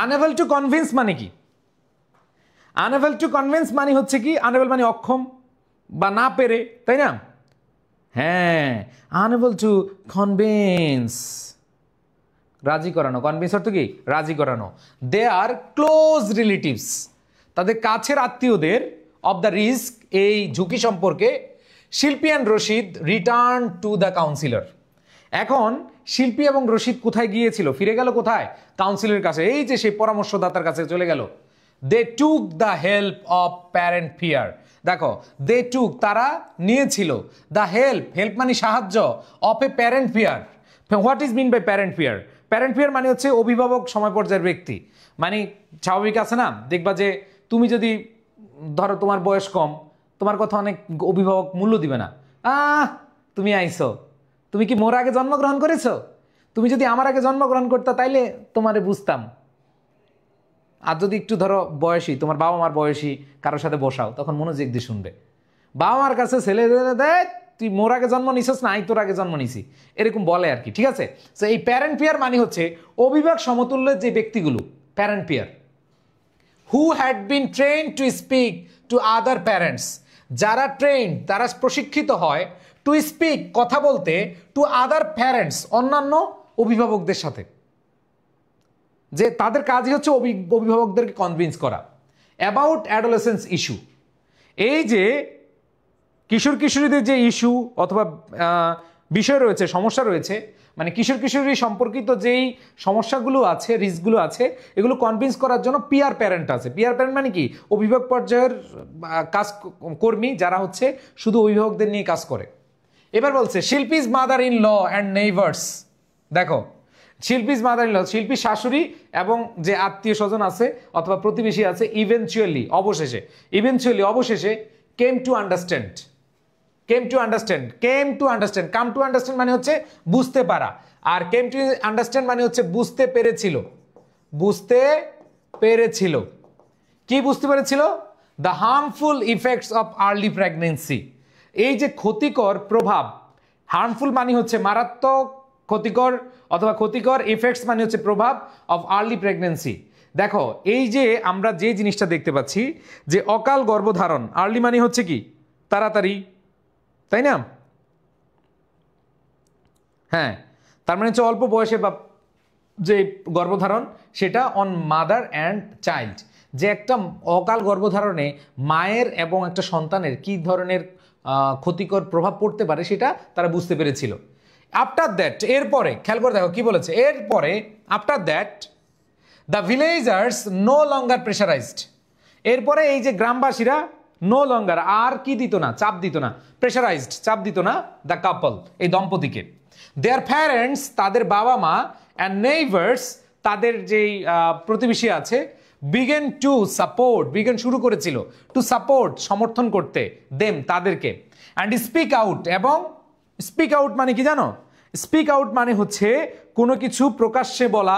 আনএবল টু কনভিন্স মানে কি। আনএবল টু কনভিন্স মানে হচ্ছে কি, আনএবল মানে অক্ষম বা না পেরে, তাই না? হ্যাঁ, আনএবল টু কনভিন্স, রাজি করানো, কনভিন্স অর্থ কি, রাজি করানো। দে আর ক্লোজ রিলেটিভস, তাদের কাছের আত্মীয়দের, অফ দ্য রিস্ক, এই ঝুঁকি সম্পর্কে। শিল্পী and Rashid return to the councillor. এখন শিল্পী এবং রশিদ কোথায় গিয়েছিল, ফিরে গেল কোথায়, কাউন্সিলের কাছে, এই যে সেই পরামর্শদাতার কাছে চলে গেল। They took the help of parent peer, দেখো দে টুক তারা নিয়েছিল, দ্য হেল্প, হেল্প মানে সাহায্য, of a parent fear. What is mean by parent fear? Parent fear মানে হচ্ছে অভিভাবক সময় পর্যায়ের ব্যক্তি, মানে স্বাভাবিক আছে না, দেখবা যে তুমি যদি ধরো তোমার বয়স কম, তোমার কথা অনেক অভিভাবক মূল্য দিবে না। তুমি আইছো, তুমি কি মোর আগে জন্মগ্রহণ করেছো? তুমি যদি আমার আগে জন্মগ্রহণ করতে তাইলে তোমারে বুঝতাম। আর যদি একটু ধরো বয়সী, তোমার বাবা মার বয়সী কারোর সাথে বসাও, তখন মনোযোগ দিয়ে শুনবে। বাবা মার কাছে ছেলে দেয়, তুই মোর আগে জন্ম নিছিস না, আই তোর আগে জন্ম নিছি, এরকম বলে আর কি, ঠিক আছে। তো এই প্যারেন্ট পিয়ার মানে হচ্ছে অভিভাবক সমতুল্যের যে ব্যক্তিগুলো, parent peer, who had been train to speak to other parents, যারা ট্রেন, তারা প্রশিক্ষিত হয়, টু স্পিক কথা বলতে, টু আদার প্যারেন্টস অন্যান্য অভিভাবকদের সাথে, যে তাদের কাজই হচ্ছে অভিভাবকদেরকে কনভিন্স করা অ্যাবাউট অ্যাডোলেসেন্স ইস্যু। এই যে কিশোর কিশোরীদের যে ইস্যু অথবা বিষয় রয়েছে, সমস্যা রয়েছে, মানে কিশোর কিশোরী সম্পর্কিত যেই সমস্যাগুলো আছে, রিস্কগুলো আছে, এগুলো কনভিন্স করার জন্য পিয়ার প্যারেন্ট আছে। পিয়ার প্যারেন্ট মানে কি, অভিভাবক পর্যায়ের কাজ কর্মী, যারা হচ্ছে শুধু অভিভাবকদের নিয়ে কাজ করে। এবার বলছে Shilpi's mother in law and neighbours, দেখো শিল্পীজ মাদার ইন ল, শিল্পীর শাশুড়ি এবং যে আত্মীয় স্বজন আছে অথবা প্রতিবেশী আছে, ইভেনচুয়ালি অবশেষে কেম টু আন্ডারস্ট্যান্ড মানে হচ্ছে বুঝতে পারা, আর কেম টু আন্ডারস্ট্যান্ড মানে হচ্ছে বুঝতে পেরেছিল। কি বুঝতে পেরেছিল? The harmful effects of early pregnancy, এই যে ক্ষতিকর প্রভাব, হার্মফুল মানে হচ্ছে মারাত্মক, ক্ষতিকর অথবা ক্ষতিকর, ইফেক্টস মানে হচ্ছে প্রভাব, অফ আর্লি প্রেগনেন্সি। দেখো এই যে আমরা যে জিনিসটা দেখতে পাচ্ছি যে অকাল গর্ভধারণ, আর্লি মানে হচ্ছে কি, তাড়াতাড়ি, তাই না? হ্যাঁ, তার মানে হচ্ছে অল্প বয়সে বা যে গর্ভধারণ, সেটা অন মাদার অ্যান্ড চাইল্ড, যে একটা অকাল গর্ভধারণে মায়ের এবং একটা সন্তানের কি ধরনের ক্ষতিকর প্রভাব পড়তে পারে সেটা তারা বুঝতে পেরেছিল। আফটার দ্যাট, এরপরে খেয়াল করে দেখো কি বলেছে, এরপরে after that the villagers no longer pressurized, এরপরে এই যে গ্রামবাসীরা নো লঙ্গার, আর কি দিত না, চাপ দিত না, প্রেশারাইজড চাপ দিত না, দ্য কাপল এই দম্পতিকে, দেয়ার প্যারেন্টস তাদের বাবা মা, অ্যান্ড নেইবার্স তাদের যেই প্রতিবেশী আছে, বিগেন টু সাপোর্ট, বিগেন শুরু করেছিল, টু সাপোর্ট সমর্থন করতে, দেম তাদেরকে, অ্যান্ড স্পিক আউট, এবং স্পিক আউট মানে কি জানো? স্পিক আউট মানে হচ্ছে কোনো কিছু প্রকাশ্যে বলা,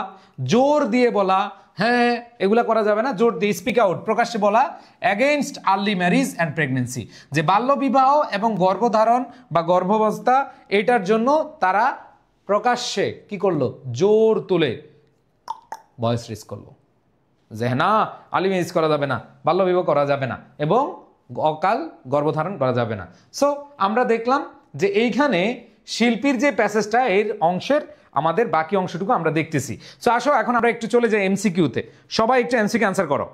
জোর দিয়ে বলা, হ্যাঁ এগুলা করা যাবে না, জোর দিয়ে স্পিক আউট প্রকাশ্যে বলা, against early marriage and pregnancy, যে বাল্যবিবাহ এবং গর্ভধারণ বা গর্ভাবস্থা, এটার জন্য তারা প্রকাশ্যে কি করলো, জোর তুলে ভয়েস রেজ করলো যে না, আলিম ইউজ করা যাবে না, বাল্যবিবাহ করা যাবে না, এবং অকাল গর্ভধারণ করা যাবে না। সো আমরা দেখলাম যে এইখানে শিল্পীর যে প্যাসেজটা, এর অংশের আমাদের বাকি অংশটুকু আমরা দেখতেছি। সো আসো এখন আমরা একটু চলে যাই এমসিকিউতে। সবাই একটু এমসিকিউ অ্যান্সার করো।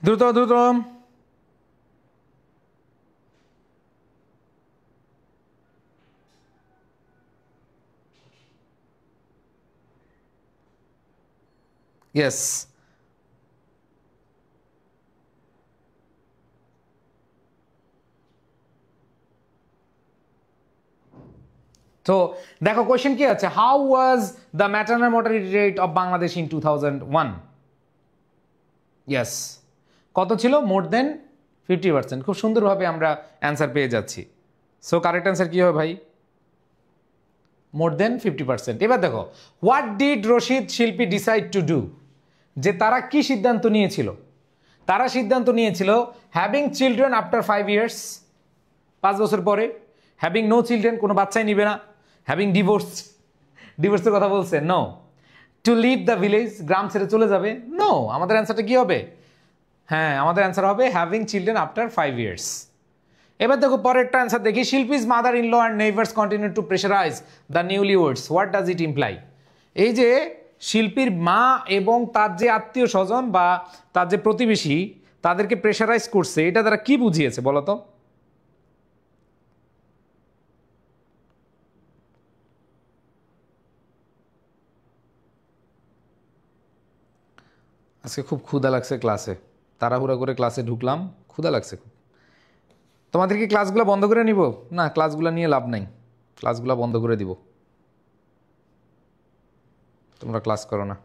দ্রুত দ্রুত। ইয়েস, তো দেখো কোয়েশ্চেন কি আছে, how was the maternal mortality rate of Bangladesh in 2001? Yes, কত ছিল? মোর দেন 50%। খুব সুন্দরভাবে আমরা অ্যান্সার পেয়ে যাচ্ছি। সো কারেক্ট অ্যান্সার কি হবে ভাই? মোর দেন 50%। এবার দেখো, হোয়াট ডিড রশিদ শিল্পী ডিসাইড টু ডু? যে তারা কি সিদ্ধান্ত নিয়েছিল? তারা সিদ্ধান্ত নিয়েছিল হ্যাভিং চিলড্রেন আফটার 5 ইয়ার্স, 5 বছর পরে। হ্যাভিং নো চিলড্রেন, কোনো বাচ্চাই নিবে না। হ্যাভিং ডিভোর্স, ডিভোর্সের কথা বলছে, no. To leave the village, গ্রাম ছেড়ে চলে যাবে, নো। আমাদের অ্যান্সারটা কি হবে? হ্যাঁ, আমাদের অ্যান্সার হবে হ্যাভিং চিলড্রেন আফটার 5 ইয়ার্স। এবার দেখো পরেরটা অ্যান্সার দেখি, Shilpi's mother in law and neighbours continue to pressurise the newly weds, what does it imply? এই যে শিল্পীর মা এবং তার যে আত্মীয় স্বজন বা তার যে প্রতিবেশী, তাদেরকে প্রেশারাইজ করছে, এটা তারা কি বুঝিয়েছে বলো তো? আজকে খুব ক্ষুধা লাগছে ক্লাসে, তাড়াহুড়া করে ক্লাসে ঢুকলাম, ক্ষুধা লাগছে খুব। তোমাদের কি ক্লাসগুলো বন্ধ করে নিব? না, ক্লাসগুলো নিয়ে লাভ নাই, ক্লাসগুলো বন্ধ করে দিব, তোমরা ক্লাস করো না।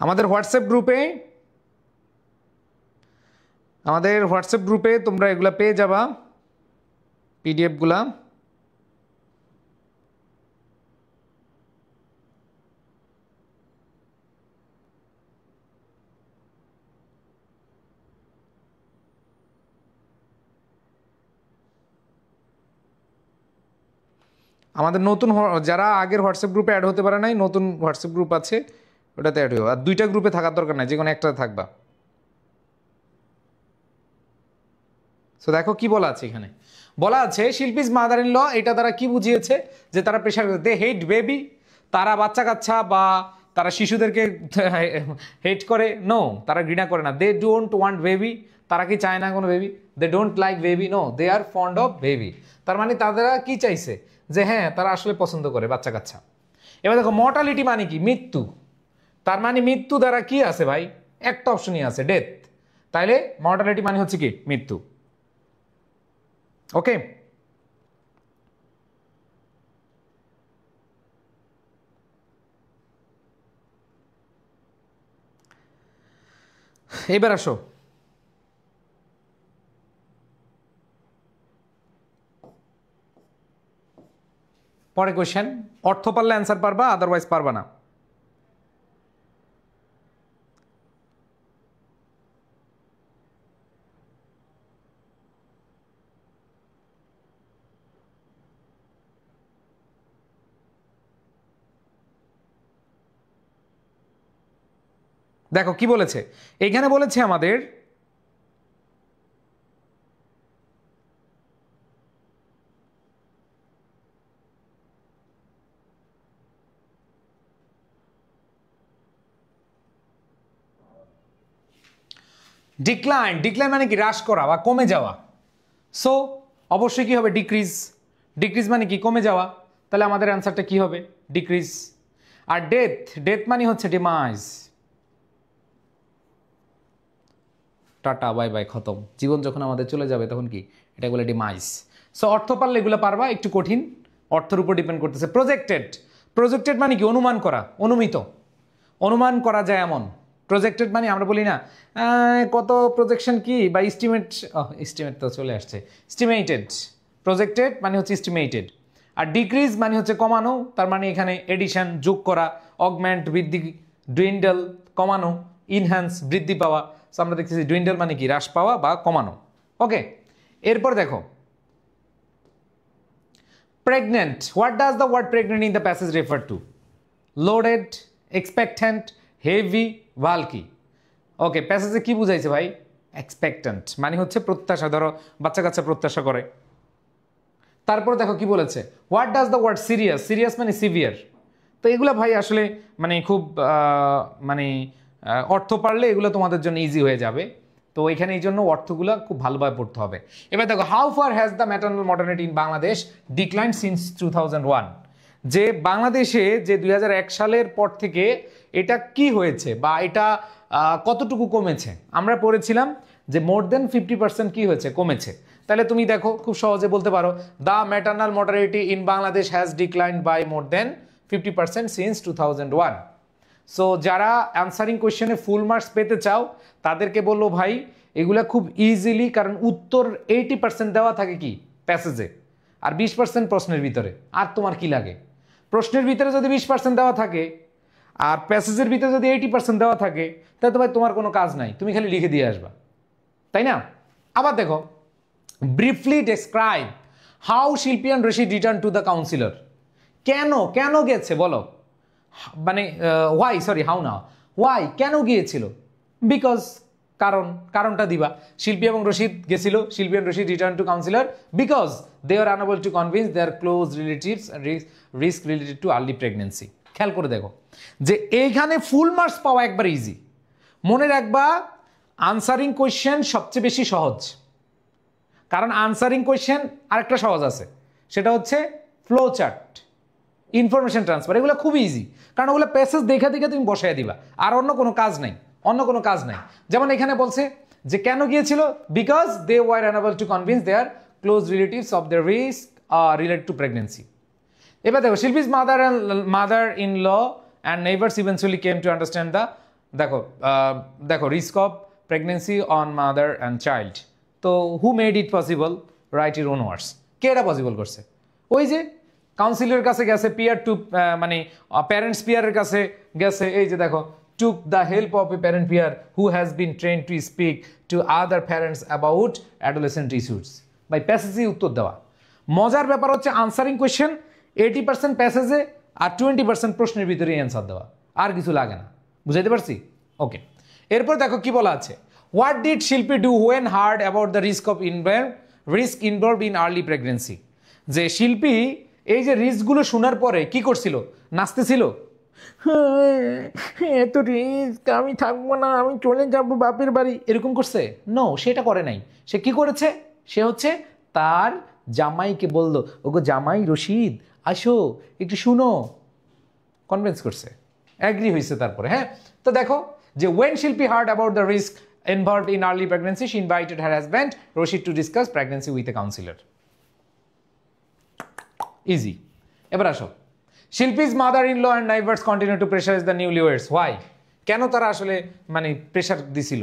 আমাদের হোয়াটসঅ্যাপ গ্রুপে তোমরা এগুলা পেয়ে যাবা, পিডিএফগুলা। আমাদের নতুন যারা আগের হোয়াটসঅ্যাপ গ্রুপে অ্যাড হতে পারে নাই, নতুন হোয়াটসঅ্যাপ গ্রুপ আছে, ওটাতে অ্যাড হইও। আর 2টা গ্রুপে থাকার দরকার নাই, যে কোনো একটা থাকবা। সো দেখো কি বলা আছে এখানে, বলা আছে শিল্পীজ মাদার ইন ল, এটা তারা কি বুঝিয়েছে? যে তারা প্রেশার, দে হেট বেবি, তারা বাচ্চা কাচ্চা বা তারা শিশুদেরকে হেট করে, নো, তারা ঘৃণা করে না। দে ডোন্ট ওয়ান্ট বেবি, তারা কি চায় না কোনো baby? They don't like baby, no, they are fond of baby. তার মানে তারা কি চাইছে? যে হ্যাঁ, তারা আসলে পছন্দ করে বাচ্চা কাচ্চা। এবার দেখো মর্টালিটি মানে কি? মৃত্যু। তার মানে মৃত্যু দ্বারা কি আছে ভাই? একটা অপশনই আছে, ডেথ। তাইলে মর্টালিটি মানে হচ্ছে কি? মৃত্যু। ওকে, এবার আসো পরে কোয়েশ্চেন। অর্থ পারলে অ্যান্সার পারবা, আদারওয়াইজ পারবা না। দেখো কি বলেছে এখানে, বলেছে আমাদের ডিক্লাইন। ডিক্লাইন মানে কি? হ্রাস করা বা কমে যাওয়া। সো অবশ্যই কি হবে? ডিক্রিজ। ডিক্রিজ মানে কি? কমে যাওয়া। তাহলে আমাদের অ্যান্সারটা কি হবে? ডিক্রিজ। আর ডেথ, ডেথ মানে হচ্ছে ডিমাইজ, টাটা বাই বাই, খতম। জীবন যখন আমাদের চলে যাবে তখন কি? এটা বলে ডিমাইজ। সো অর্থ পারলে এগুলো পারবা, একটু কঠিন, অর্থের উপর ডিপেন্ড করতেছে। প্রজেক্টেড, প্রজেক্টেড মানে কি? অনুমান করা, অনুমিত, অনুমান করা যায় এমন। প্রজেক্টেড মানে আমরা বলি না কত প্রজেকশন কি বা এস্টিমেট তো চলে আসছে, এস্টিমেটেড। প্রজেক্টেড মানে হচ্ছে এস্টিমেটেড। আর ডিক্রিজ মানে হচ্ছে কমানো, তার মানে এখানে এডিশন যোগ করা, অগমেন্ট বৃদ্ধি, ডুইন্ডল কমানো, ইনহ্যান্স বৃদ্ধি পাওয়া। সো আমরা দেখতেছি ডুইন্ডল মানে কি হ্রাস পাওয়া বা কমানো। ওকে, এরপর দেখো pregnant. What does the word pregnant in the passage refer to? Loaded, expectant, heavy, bulky. Okay, প্যাসেজে কি বুঝাইছে ভাই? এক্সপেক্ট্যান্ট মানে হচ্ছে প্রত্যাশা, ধরো বাচ্চা কাচ্চা প্রত্যাশা করে। তারপর দেখো কি বলেছে, what does the word serious? Serious মানে সিভিয়ার। তো এগুলো ভাই আসলে মানে খুব মানে অর্থ পারলে এগুলো তোমাদের জন্য ইজি হয়ে যাবে। তো এখানে এই জন্য অর্থগুলো খুব ভালোভাবে পড়তে হবে। এবার দেখো, how far has the maternal mortality in Bangladesh decline since 2001? যে বাংলাদেশে যে 2001 সালের পর থেকে এটা কি হয়েছে বা এটা কতটুকু কমেছে? আমরা পড়েছিলাম যে মোর দেন 50% কি হয়েছে? কমেছে। তাহলে তুমি দেখো খুব সহজে বলতে পারো, the maternal mortality in Bangladesh has declined by more than 50% since 2001। So যারা অ্যান্সারিং কোয়েশ্চেনে ফুল মার্কস পেতে চাও তাদেরকে বললো ভাই এগুলা খুব ইজিলি, কারণ উত্তর 80% দেওয়া থাকে কি প্যাসেজে, আর 20% প্রশ্নের ভিতরে। আর তোমার কি লাগে? প্রশ্নের ভিতরে যদি 20% দেওয়া থাকে আর প্যাসেজের ভিতরে যদি 80% দেওয়া থাকে, তাহলে তো ভাই তোমার কোনো কাজ নাই, তুমি খালি লিখে দিয়ে আসবা, তাই না? আবার দেখো, ব্রিফলি ডেসক্রাইব হাউ শিল্পী and Rashid return to the councillor. কেন কেন গেছে বলো? মানে ওয়াই, সরি হাউ না, ওয়াই, কেন গিয়েছিল? বিকজ, কারণটা দিবা। শিল্পী এবং রশিদ গেছিল, Shilpi and Rashid return to counsellor because they are unable to convince their close relatives risk related to early pregnancy. খেয়াল করে দেখো যে এইখানে ফুল মার্কস পাওয়া একবার ইজি। মনে রাখবা আনসারিং কোয়েশ্চেন সবচেয়ে বেশি সহজ, কারণ আনসারিং কোয়েশ্চেন আরেকটা সহজ আছে, সেটা হচ্ছে ফ্লো চার্ট, ইনফরমেশন ট্রান্সফার। এগুলো খুব ইজি, কারণ ওগুলো প্যাসেজ দেখে দেখে তুমি বসাই দিবা, আর অন্য কোনো কাজ নাই, অন্য কোনো কাজ নাই। যেমন এখানে বলছে যে কেন গিয়েছিল? Because they were unable to convince their close relatives of the risk related to pregnancy. এবার দেখো, Shilpi's mother in law and neighbours eventually came to understand the, দেখো risk of pregnancy on mother and child. তো who made it possible? Write your own words. কে এটা possible করছে? ওই যে কাউন্সিলের কাছে গেছে, পিয়ার টু মানে প্যারেন্টস পিয়ারের কাছে গেছে। এই যে দেখো, took the help of a parent peer who has been trained to speak to other parents about adolescent issues. বাই প্যাসেজে উত্তর দেওয়া। মজার ব্যাপার হচ্ছে আনসারিং কোয়েশ্চেন 80% প্যাসেজে আর 20% প্রশ্নের ভিতরে অ্যান্সার দেওয়া, আর কিছু লাগে না। বুঝাইতে পারছি? ওকে, এরপর দেখো কি বলা আছে, what did Shilpi do when heard about the risk involved in early pregnancy? যে শিল্পী এই যে রিস্কগুলো শোনার পরে কি করছিল? নাচতেছিল। এত রিস্ক, আমি থাকবো না, আমি চলে যাবো বাপের বাড়ি, এরকম করছে? নো, সেটা করে নাই। সে কি করেছে? সে হচ্ছে তার জামাইকে বললো, ওগো জামাই রশিদ আসো একটু শুনো, কনভিন্স করছে, অ্যাগ্রি হয়েছে তারপরে। হ্যাঁ, তো দেখো যে when Shilpi heard about the risk involved in early pregnancy, she invited her husband Rashid to discuss pregnancy with a counselor. Easy. এবার আসো, Shilpi's mother in law and neighbours continue to pressurise the newlyweds. Why? কেন তারা আসলে মানে pressure দিছিল?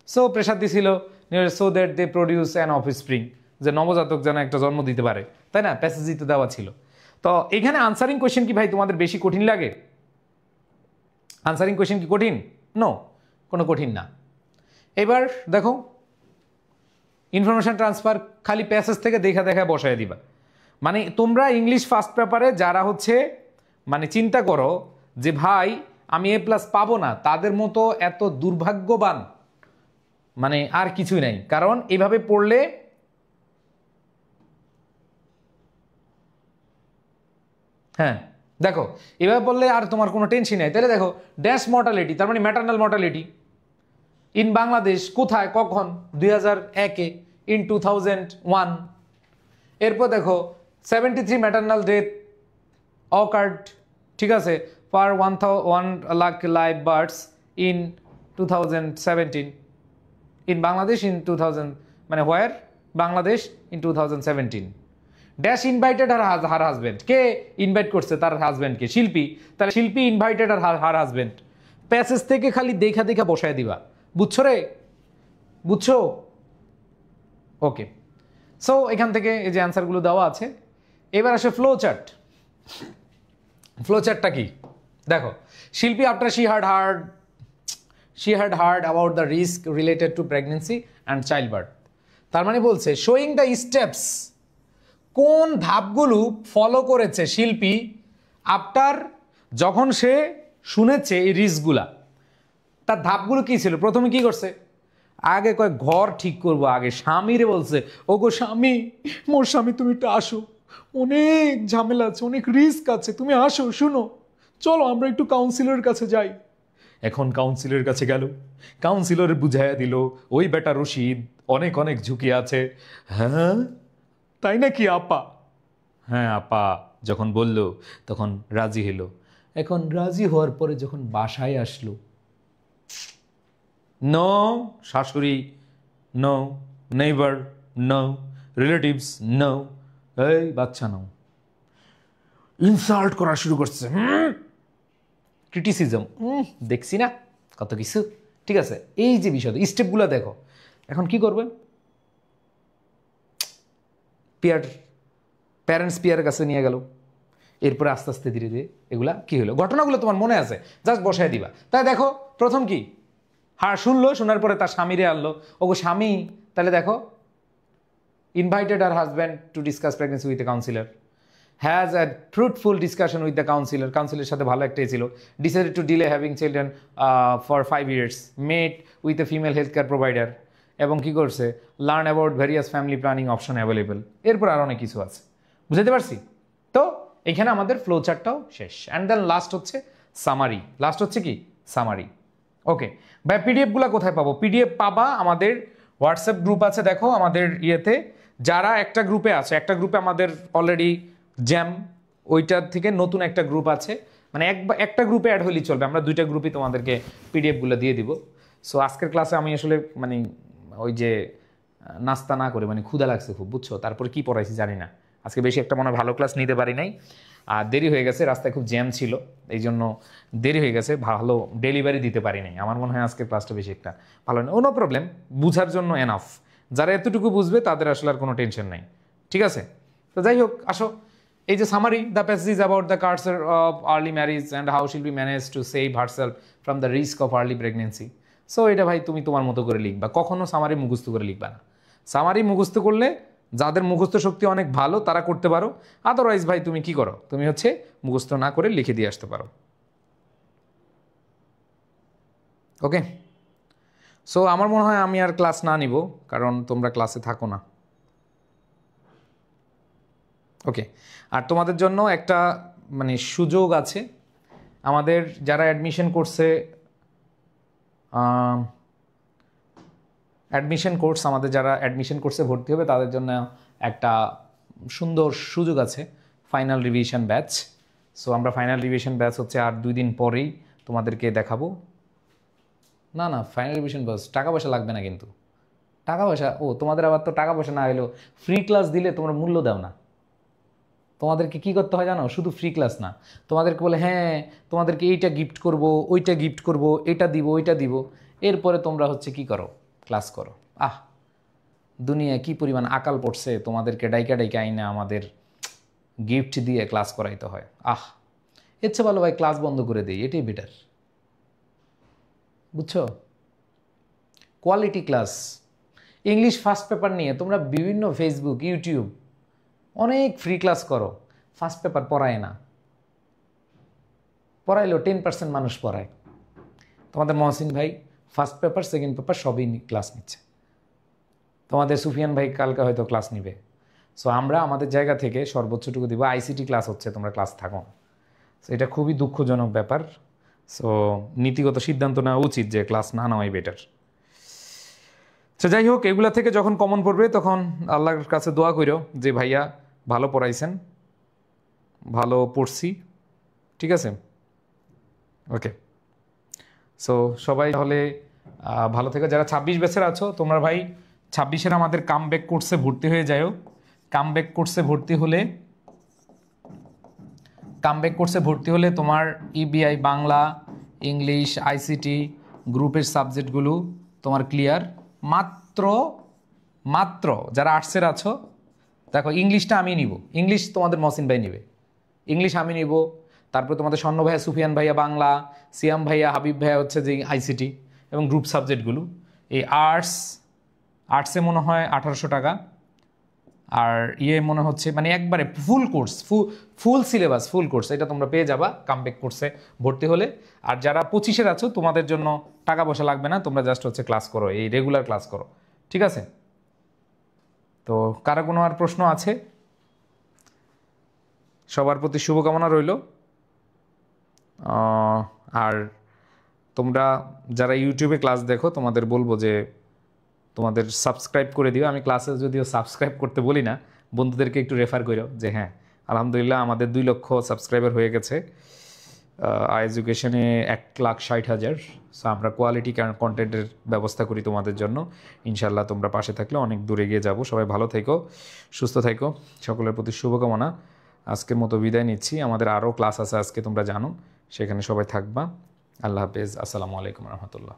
So pressure দিছিল so that they produce an offspring, যে নবজাতক যেন একটা জন্ম দিতে পারে, তাই না? প্যাসেজই তো দেওয়া ছিল। তো এখানে আনসারিং কোয়েশ্চেন কি ভাই তোমাদের বেশি কঠিন লাগে? আনসারিং কোয়েশ্চেন কি কঠিন? নো, কোনো কঠিন না। এবার দেখো, ইনফরমেশন ট্রান্সফার খালি প্যাসেজ থেকে দেখা দেখা বসায় দিবা। মানে তোমরা ইংলিশ ফার্স্ট পেপারে যারা হচ্ছে মানে চিন্তা করো যে ভাই আমি A+ পাবো না, তাদের মতো এত দুর্ভাগ্যবান মানে আর কিছুই নাই। কারণ এভাবে পড়লে হ্যাঁ দেখো, এভাবে পড়লে আর তোমার কোনো টেনশন নাই। তাহলে দেখো, ড্যাশ মর্টালিটি তার মানে ম্যাটারনাল মর্টালিটি ইন বাংলাদেশ কোথায় কখন? 2001-এ, ইন 2001। এরপর দেখো 73 ম্যাটারনাল ডেথ অকার্ড, ঠিক আছে, per 1 lakh live births in 2017 in Bangladesh in 2000 মানে where Bangladesh in 2017। Dash invited her husband, কে ইনভাইট করছে তার হাজব্যান্ডকে? শিল্পী। তাহলে শিল্পী ইনভাইটেড হার হাজব্যান্ড প্যাসেজ থেকে খালি দেখা দেখা বসায় দিবা, বুঝছো রে? বুঝছো? ওকে, সো এখান থেকে এই যে অ্যান্সারগুলো দেওয়া আছে। এবার আসে ফ্লো চার্ট। ফ্লো চার্টটা কি দেখো, শিল্পী after she had heard about the risk related to pregnancy and childbirth, তার মানে বলছে শোয়িং দ্য স্টেপস, কোন ধাপগুলো ফলো করেছে শিল্পী আফটার, যখন সে শুনেছে এই রিস্কগুলা। তার ধাপগুলো কি ছিল? প্রথমে কি করছে? আগে কয় ঘর ঠিক করবো, আগে স্বামীরে বলছে, ও গো স্বামী, মোর স্বামী তুমি একটু আসো, অনেক ঝামেলা আছে, অনেক রিস্ক আছে, তুমি আসো, শুনো, চলো আমরা একটু কাউন্সিলরের কাছে যাই। এখন কাউন্সিলরের কাছে গেল, কাউন্সিলর বুঝাইয়া দিল, ওই বেটা রশিদ অনেক অনেক ঝুঁকি আছে। হ্যাঁ তাই নাকি আপা? হ্যাঁ আপা যখন বলল তখন রাজি হলো। এখন রাজি হওয়ার পরে যখন বাসায় আসলো, নো শাশুড়ি, no neighbour, no relatives, no, এই বাচ্চা নাও, ইনসাল্ট করা শুরু করছে, ক্রিটিসিজম, দেখছি না কত কিছু। ঠিক আছে, এই যে বিষয় স্টেপগুলো দেখো। এখন কি করবে? প্যারেন্টস পিয়ারের কাছে নিয়ে গেল, এরপরে আস্তে আস্তে ধীরে ধীরে এগুলা কি হলো, ঘটনাগুলো তোমার মনে আছে, জাস্ট বসায় দিবা। তাই দেখো প্রথম কি, হ্যাঁ শুনলো, শোনার পরে তার স্বামীরে আনলো, ওগো স্বামী, তাহলে দেখো invited her husband to discuss pregnancy with a counsellor, has a fruitful discussion with the counsellor, কাউন্সিলের সাথে ভালো একটাই ছিল, decided to delay having children for 5 years, met with a female health care provider, এবং কি করছে, learn about various family planning option available. এরপর আর অনেক কিছু আছে, বুঝতে পারছি তো? এখানে আমাদের ফ্লো চার্টটাও শেষ। অ্যান্ড দেন লাস্ট হচ্ছে সামারি। লাস্ট হচ্ছে কি? সামারি। ওকে ভাই, পিডিএফগুলো কোথায় পাবো? পিডিএফ পাবা আমাদের হোয়াটসঅ্যাপ গ্রুপ আছে, দেখো আমাদের ইয়েতে, যারা একটা গ্রুপে আছে, একটা গ্রুপে আমাদের অলরেডি জ্যাম, ওইটার থেকে নতুন একটা গ্রুপ আছে, মানে একটা গ্রুপে অ্যাড হলেই চলবে, আমরা 2টা গ্রুপে তোমাদেরকে পিডিএফগুলো দিয়ে দিব। সো আজকের ক্লাসে আমি আসলে মানে ওই যে নাস্তা না করে, মানে ক্ষুধা লাগছে খুব, বুঝছো, তারপরে কি পড়াইছি জানি না, আজকে বেশি একটা মনে ভালো ক্লাস নিতে পারি নাই, আর দেরি হয়ে গেছে, রাস্তায় খুব জ্যাম ছিল, এই জন্য দেরি হয়ে গেছে, ভালো ডেলিভারি দিতে পারি নাই। আমার মনে হয় আজকের ক্লাসটা বেশি একটা ভালো না, নো প্রবলেম, বুঝার জন্য এনাফ, যারা এতটুকু বুঝবে তাদের আসলে আর কোনো টেনশন নাই। ঠিক আছে, তো যাই হোক, আসো এই যে summary, the passage is about the cursor of early marriage and how শিল B manage to save herself from the risk of early pregnancy. So এটা ভাই তুমি তোমার মতো করে লিখবা, কখনো সামারি মুখস্থ করে লিখবা না। সামারি মুখস্থ করলে যাদের মুখস্থ শক্তি অনেক ভালো তারা করতে পারো, আদারওয়াইজ ভাই তুমি কি করো, তুমি হচ্ছে মুখস্থ না করে লিখে দিয়ে আসতে পারো। ওকে, সো আমার মনে হয় আমি আর ক্লাস না নিব, কারণ তোমরা ক্লাসে থাকো না। ওকে, আর তোমাদের জন্য একটা মানে সুযোগ আছে, আমাদের যারা অ্যাডমিশন করছে, আমাদের যারা অ্যাডমিশন কোর্সে ভর্তি হবে তাদের জন্য একটা সুন্দর সুযোগ আছে, ফাইনাল রিভিশন ব্যাচ। সো আমরা ফাইনাল রিভিশন ব্যাচ হচ্ছে আর 2 দিন পরেই তোমাদেরকে দেখাবো। না না, ফাইনাল রিভিশন ব্যাচ টাকা পয়সা লাগবে না, কিন্তু টাকা পয়সা, ও তোমাদের আবার তো টাকা পয়সা না হলেও ফ্রি ক্লাস দিলে তোমরা মূল্য দাও না। তোমাদেরকে কি করতে হয় জানো? শুধু ফ্রি ক্লাস না, তোমাদেরকে বলে হ্যাঁ তোমাদেরকে এইটা গিফট করব, ওইটা গিফট করব, এটা দিব, ওইটা দিব, এরপরে তোমরা হচ্ছে কি করো, ক্লাস করো। দুনিয়ায় কি পরিমাণ আকাল পড়ছে, তোমাদেরকে ডাইকা ডাইকা আইনা আমাদের গিফট দিয়ে ক্লাস করাইতে হয়। এর চেয়ে ভালো ভাই ক্লাস বন্ধ করে দিই, এটাই বেটার, বুঝছো? Quality class, English first paper নিয়ে তোমরা বিভিন্ন ফেসবুক, ইউটিউব অনেক ফ্রি ক্লাস করো, ফার্স্ট পেপার পড়ায় না, পড়াইলেও 10% মানুষ পড়ায়। তোমাদের মহসিন ভাই ফার্স্ট পেপার, সেকেন্ড পেপার সবই ক্লাস নিচ্ছে, তোমাদের সুফিয়ান ভাই কালকে হয়তো ক্লাস নিবে। সো আমরা আমাদের জায়গা থেকে সর্বোচ্চটুকু দিব, আইসিটি ক্লাস হচ্ছে, তোমরা ক্লাস থাকো না। সো এটা খুবই দুঃখজনক ব্যাপার। সো নীতিগত সিদ্ধান্ত নেওয়া উচিত যে ক্লাস না নেওয়াই বেটার। সো যাই হোক, এগুলা থেকে যখন কমন পড়বে তখন আল্লাহর কাছে দোয়া করো যে ভাইয়া ভালো পড়াইছেন, ভালো পড়ছি, ঠিক আছে? ওকে, সো সবাই তাহলে ভালো থেকে, যারা 26 ব্যাচের আছো তোমরা ভাই 26-এর আমাদের কামব্যাক কোর্সে ভর্তি হয়ে যাও। কামব্যাক কোর্সে ভর্তি হলে তোমার ইবিআই বাংলা, ইংলিশ, আইসিটি গ্রুপের সাবজেক্টগুলো তোমার ক্লিয়ার। মাত্র মাত্র যারা আর্টসের আছো, দেখো ইংলিশটা আমি নিব, ইংলিশ তোমাদের মহসিন ভাই নেবে, ইংলিশ আমি নিব। তারপরে তোমাদের স্বর্ণ ভাইয়া, সুফিয়ান ভাইয়া বাংলা, সিয়াম ভাইয়া, হাবিব ভাইয়া হচ্ছে যে আইসিটি এবং গ্রুপ সাবজেক্টগুলো। এই আর্টসে মনে হয় 1800 টাকা, আর মনে হচ্ছে মানে একবারে full course, full syllabus, full course, এটা তোমরা পেয়ে যাবা কামব্যাক কোর্সে ভর্তি হলে। আর যারা 25-এর আছো তোমাদের জন্য টাকা পয়সা লাগবে না, তোমরা জাস্ট হচ্ছে ক্লাস করো, এই রেগুলার ক্লাস করো, ঠিক আছে? তো কারো কোনো আর প্রশ্ন আছে? সবার প্রতি শুভকামনা রইল। আর তোমরা যারা ইউটিউবে ক্লাস দেখো তোমাদের বলবো যে তোমাদের সাবস্ক্রাইব করে দিও। আমি ক্লাসে যদিও সাবস্ক্রাইব করতে বলি না, বন্ধুদেরকে একটু রেফার করো যে হ্যাঁ আলহামদুলিল্লাহ আমাদের 2 লক্ষ সাবস্ক্রাইবার হয়ে গেছে এডুকেশনে 1,60,000। সো আমরা কোয়ালিটি কন্টেন্টের ব্যবস্থা করি তোমাদের জন্য। ইনশাল্লাহ তোমরা পাশে থাকলে অনেক দূরে এগিয়ে যাবো। সবাই ভালো থেকো, সুস্থ থেকো, সকলের প্রতি শুভকামনা। আজকের মতো বিদায় নিচ্ছি। আমাদের আরও ক্লাস আছে আজকে, তোমরা জানো, সেখানে সবাই থাকবা। আল্লাহ হাফেজ, আসসালামু আলাইকুম রহমতুল্লাহ।